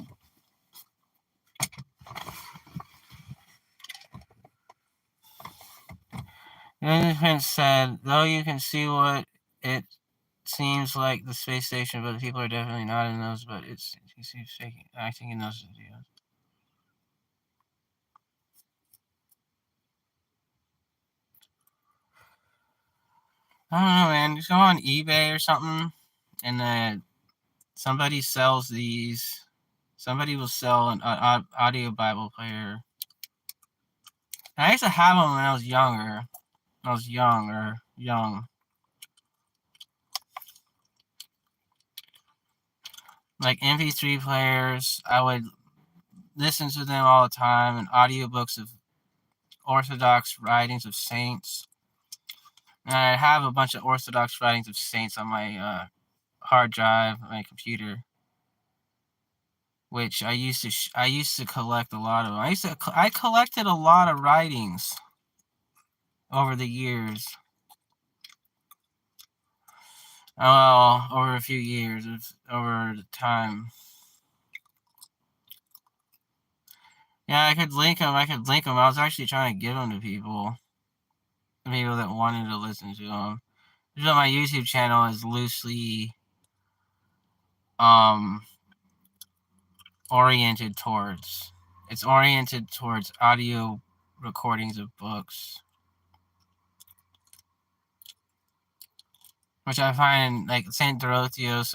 The management said, though you can see what it seems like the space station, but the people are definitely not in those, but you see acting in those videos. I don't know, man. Just go on eBay or something, and then somebody sells these. Somebody will sell an audio Bible player. And I used to have them when I was younger. I was young. Like MP3 players, I would listen to them all the time, and audiobooks of Orthodox writings of saints. And I have a bunch of Orthodox writings of saints on my hard drive, my computer, which I used to collect a lot of. I collected a lot of writings over the years. Well, over a few years, over the time. Yeah, I could link them. I was actually trying to give them to people that wanted to listen to them. So my YouTube channel is loosely oriented towards. It's oriented towards audio recordings of books, which I find like Saint Dorotheos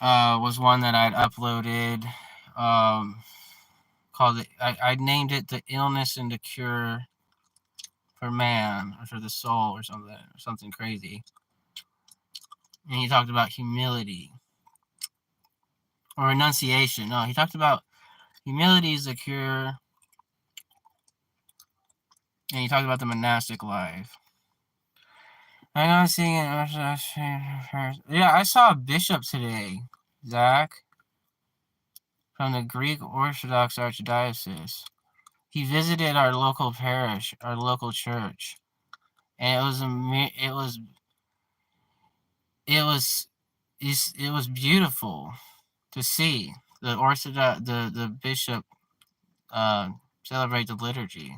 was one that I'd uploaded. Called it. I named it "The Illness and the Cure for Man" or for the soul or something crazy. And he talked about humility or renunciation. No, he talked about humility is the cure. And he talked about the monastic life. I'm not seeing it. Yeah, I saw a bishop today, Zach, from the Greek Orthodox Archdiocese. He visited our local parish, our local church, and it was it was it was beautiful to see the Orthodox the bishop uh, celebrate the liturgy,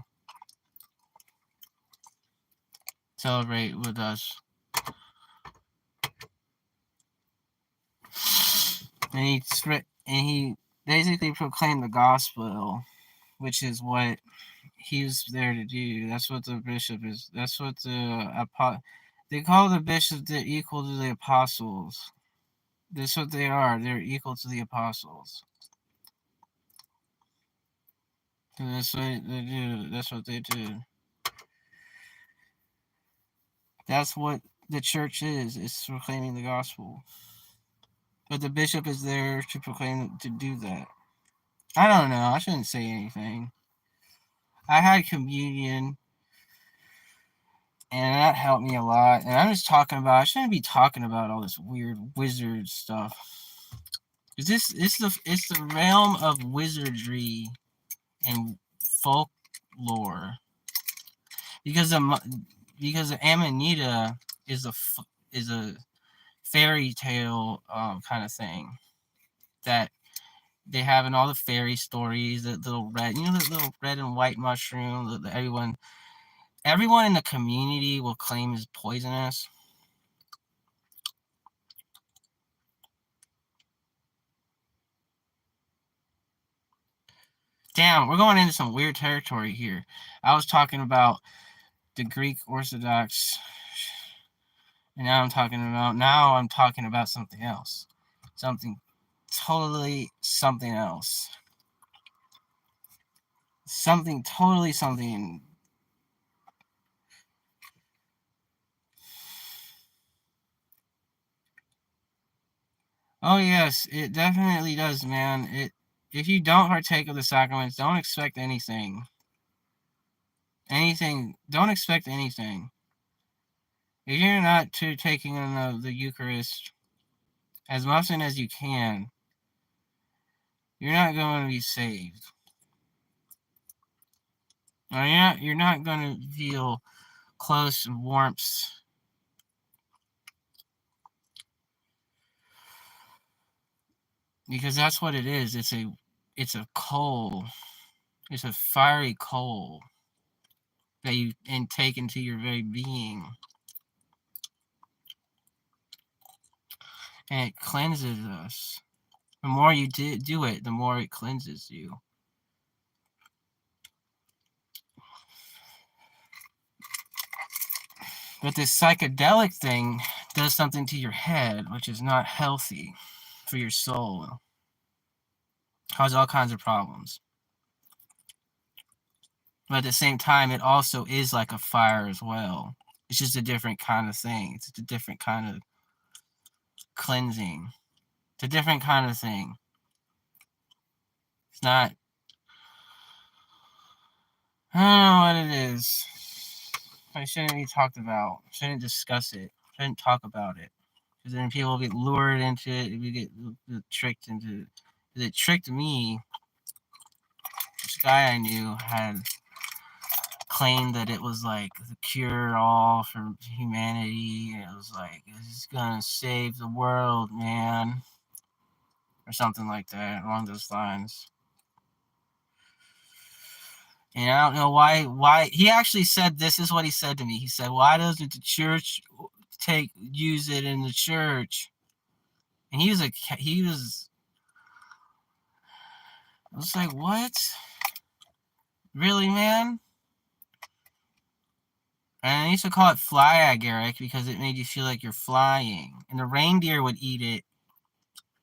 celebrate with us, and he basically proclaimed the gospel, which is what he was there to do. That's what the bishop is. That's what they call the bishop the equal to the apostles. That's what they are. They're equal to the apostles. And that's what they do. That's what they do. That's what the church is. It's proclaiming the gospel. But the bishop is there to proclaim, to do that. I don't know. I shouldn't say anything. I had communion, and that helped me a lot. And I'm just talking about. I shouldn't be talking about all this weird wizard stuff. It's the realm of wizardry and folklore. Because the Amanita is a fairy tale kind of thing that they have in all the fairy stories. The little red, the little red and white mushroom that everyone in the community will claim is poisonous. Damn, we're going into some weird territory here. I was talking about the Greek Orthodox, and now I'm talking about something else. Something totally something else. Something totally something. Oh yes, it definitely does, man. If you don't partake of the sacraments, don't expect anything. Don't expect anything. If you're not taking in the Eucharist as often as you can, you're not going to be saved. Or you're not going to feel close warmth. Because that's what it is. It's a coal. It's a fiery coal that you take into your very being. And it cleanses us. The more you do it, the more it cleanses you. But this psychedelic thing does something to your head, which is not healthy for your soul. Causes all kinds of problems. But at the same time, it also is like a fire as well. It's just a different kind of thing. It's a different kind of cleansing. It's a different kind of thing. It's not. I don't know what it is. I shouldn't be talked about. Shouldn't discuss it. Shouldn't talk about it. Because then people get lured into it. We get tricked into it. It tricked me. This guy I knew had claimed that it was like the cure all for humanity. It was like, it's gonna save the world, man. Or something like that, along those lines. And I don't know why he actually said, this is what he said to me. He said, why doesn't the church use it in the church? And I was like, what? Really, man? And I used to call it fly agaric because it made you feel like you're flying. And the reindeer would eat it.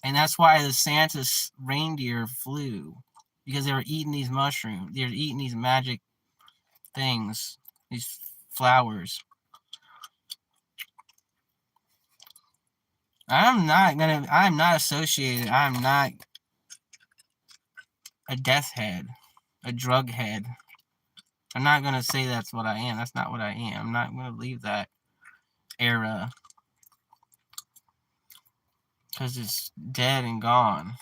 And that's why the Santa's reindeer flew. Because they were eating these mushrooms. They were eating these magic things. These flowers. I'm not associated. I'm not a death head. A drug head. I'm not going to say that's what I am. That's not what I am. I'm not going to leave that era. Because it's dead and gone.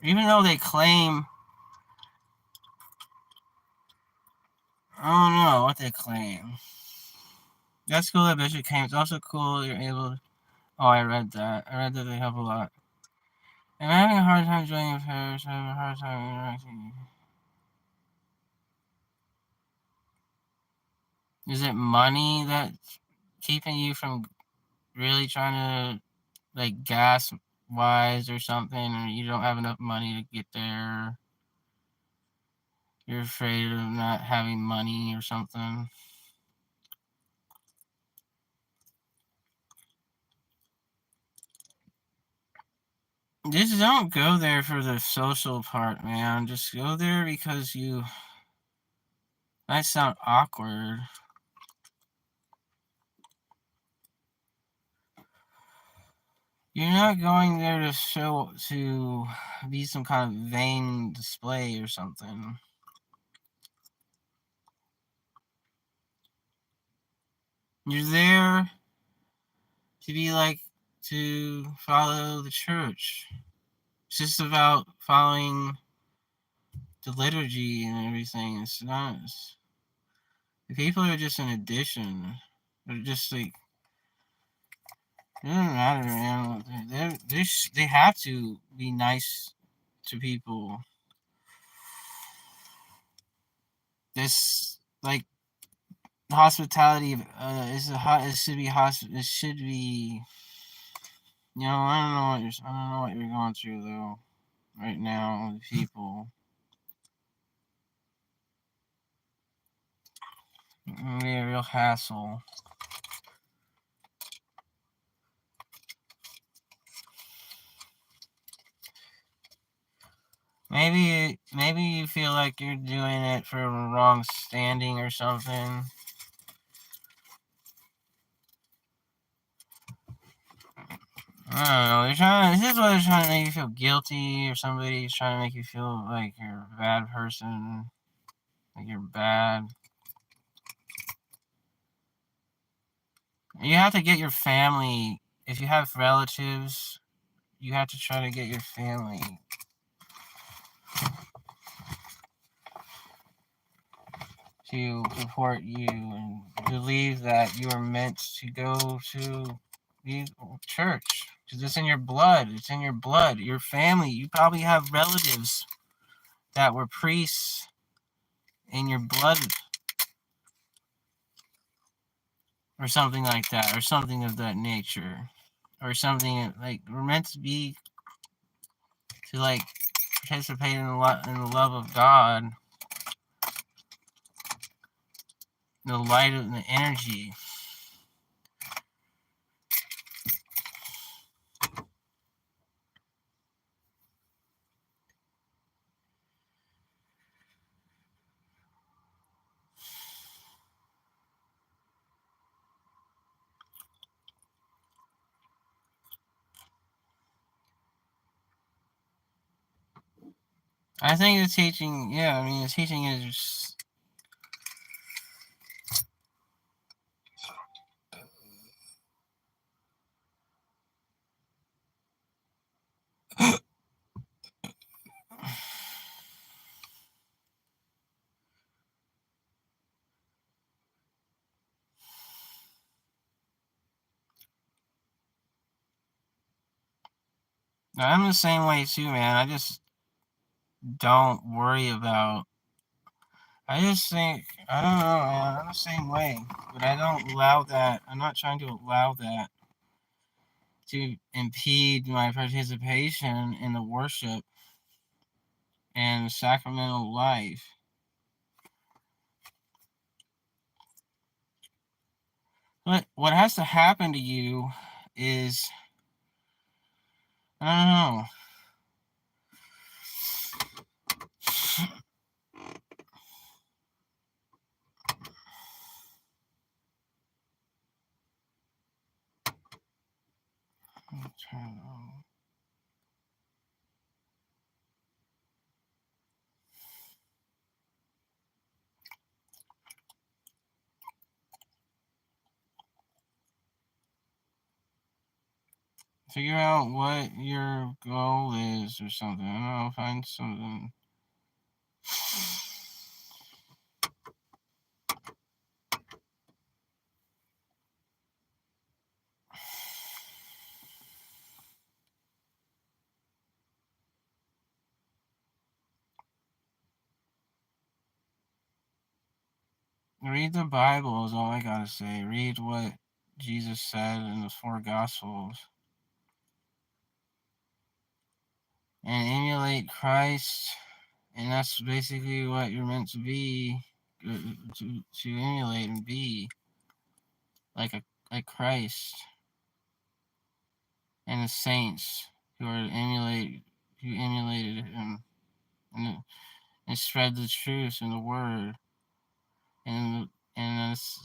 Even though they claim, I don't know what they claim. That's cool that Bishop came. It's also cool you're able to. Oh, I read that. I read that they help a lot. I'm having a hard time joining affairs. I'm having a hard time interacting. Is it money that's keeping you from really trying to, like, gas wise or something, or you don't have enough money to get there? You're afraid of not having money or something. Just don't go there for the social part, man. Just go there because you. Might sound awkward. You're not going there to be some kind of vain display or something. You're there to be like to follow the church. It's just about following the liturgy and everything. It's not. The people are just an addition. They're just like it doesn't matter, man. They have to be nice to people. This like hospitality it should be it should be I don't know what you're going through though right now with people. It can be a real hassle. Maybe you feel like you're doing it for a wrong standing or something. I don't know. This is what they're trying to make you feel guilty, or somebody's trying to make you feel like you're a bad person, like you're bad. You have to get your family. If you have relatives, you have to try to get your family to support you and believe that you are meant to go to the church because it's in your blood. It's in your blood. Your family. You probably have relatives that were priests in your blood or something like that, or something of that nature, or something like we're meant to be to like participate in the love of God, the light of the energy. I think the teaching, yeah, I mean, the teaching is just, I'm the same way too, man. I just don't worry about, I just think, I don't know, man. I'm the same way, but I don't allow that, I'm not trying to allow that to impede my participation in the worship and sacramental life. But what has to happen to you is, I don't know. Figure out what your goal is or something. I don't know, find something. Read the Bible is all I gotta say. Read what Jesus said in the four Gospels. And emulate Christ. And that's basically what you're meant to be. To emulate and be. Like Christ. And the saints who emulated him. And spread the truth and the word. And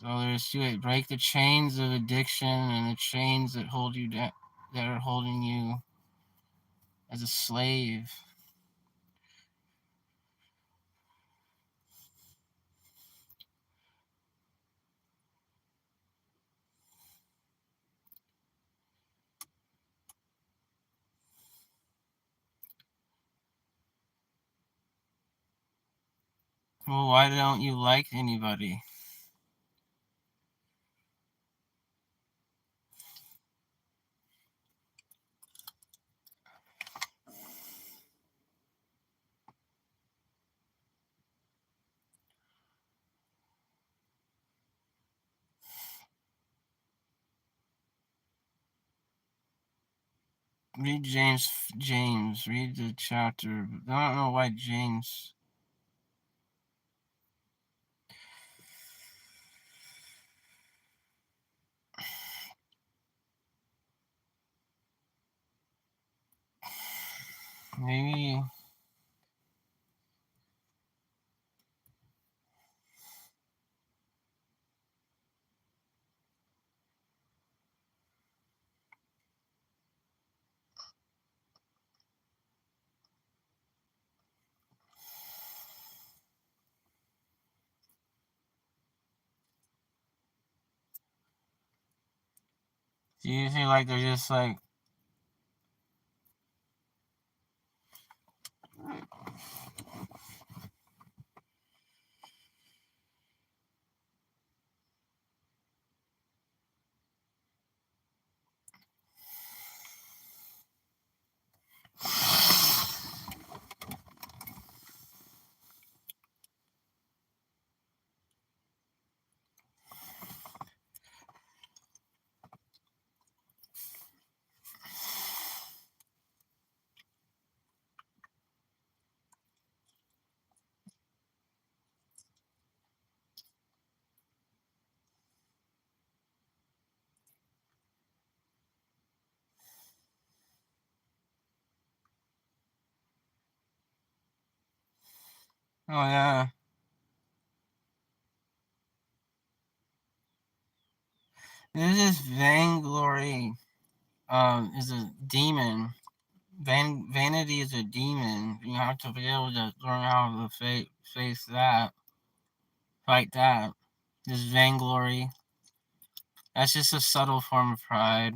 all there is to it. Break the chains of addiction and the chains that hold you down, that are holding you as a slave. Well, why don't you like anybody? Read James. Read the chapter. I don't know why James. Maybe. Do you feel like they're just like. Oh, yeah. This is vainglory. Is a demon. Vanity is a demon. You have to be able to learn how to face that. Fight that. This vainglory. That's just a subtle form of pride.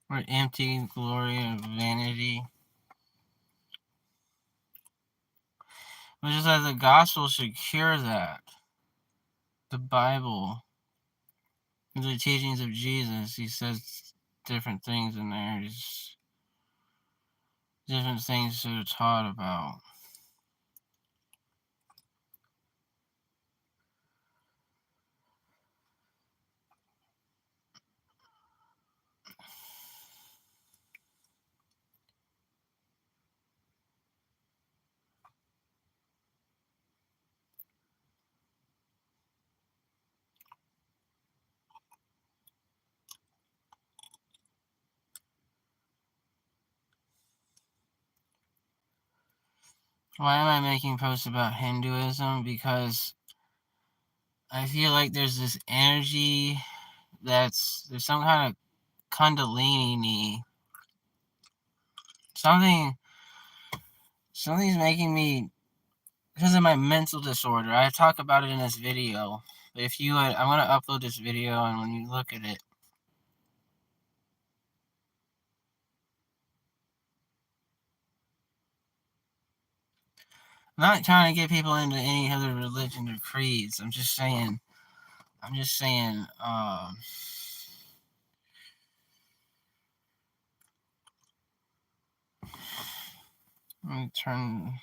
Or empty glory and vanity. Which is that the gospel should cure that. The Bible. The teachings of Jesus, he says different things in there. Different things that are taught about. Why am I making posts about Hinduism? Because I feel like there's this energy there's some kind of kundalini. Something's making me, because of my mental disorder. I talk about it in this video. But if you would, I'm going to upload this video, and when you look at it, I'm not trying to get people into any other religion or creeds. I'm just saying, Let me turn.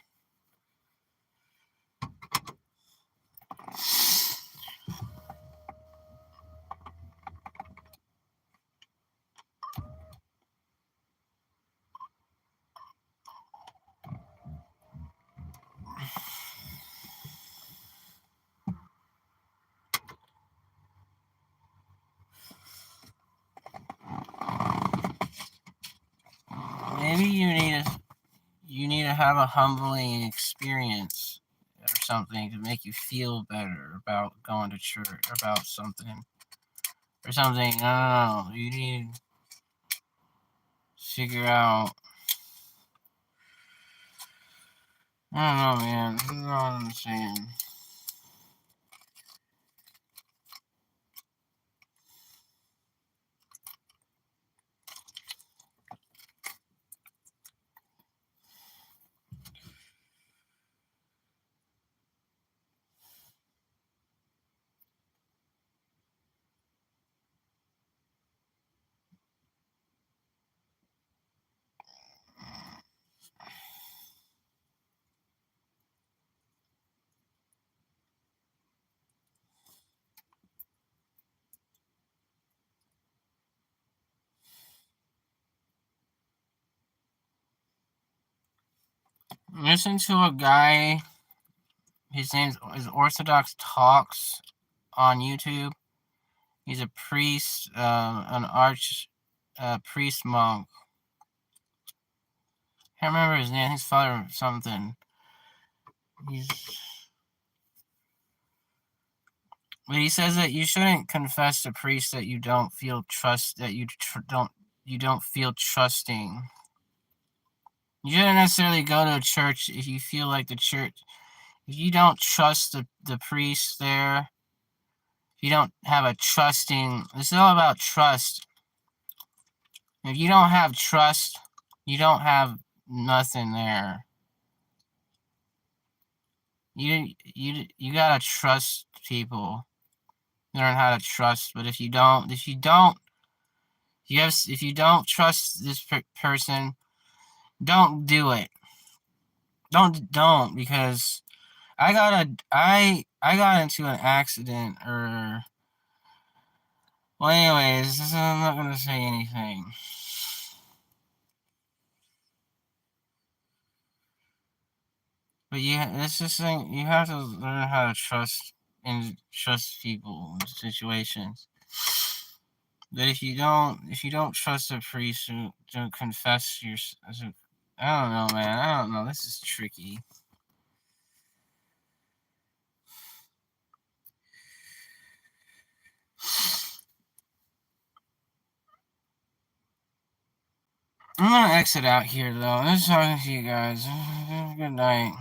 Maybe you need to have a humbling experience or something to make you feel better about going to church, about something or something. I don't know. You need to figure out. I don't know, man. I don't know what I'm saying. Listen to a guy. His name is Orthodox Talks on YouTube. He's a priest, an arch priest monk. I can't remember his name. His father something. But he says that you shouldn't confess to priests that you don't feel trust, that you don't feel trusting. You shouldn't necessarily go to a church if you feel like the church, if you don't trust the priest there, if you don't have a trusting, it's all about trust. If you don't have trust, you don't have nothing there. You gotta trust people. Learn how to trust. But if you don't trust this person, don't do it. Don't because I got into an accident or well, anyways, I'm not gonna say anything. But it's just thing you have to learn how to trust people in situations. But if you don't trust a priest to confess your, I don't know, man. I don't know. This is tricky. I'm gonna exit out here though. Nice talking to you guys. Good night.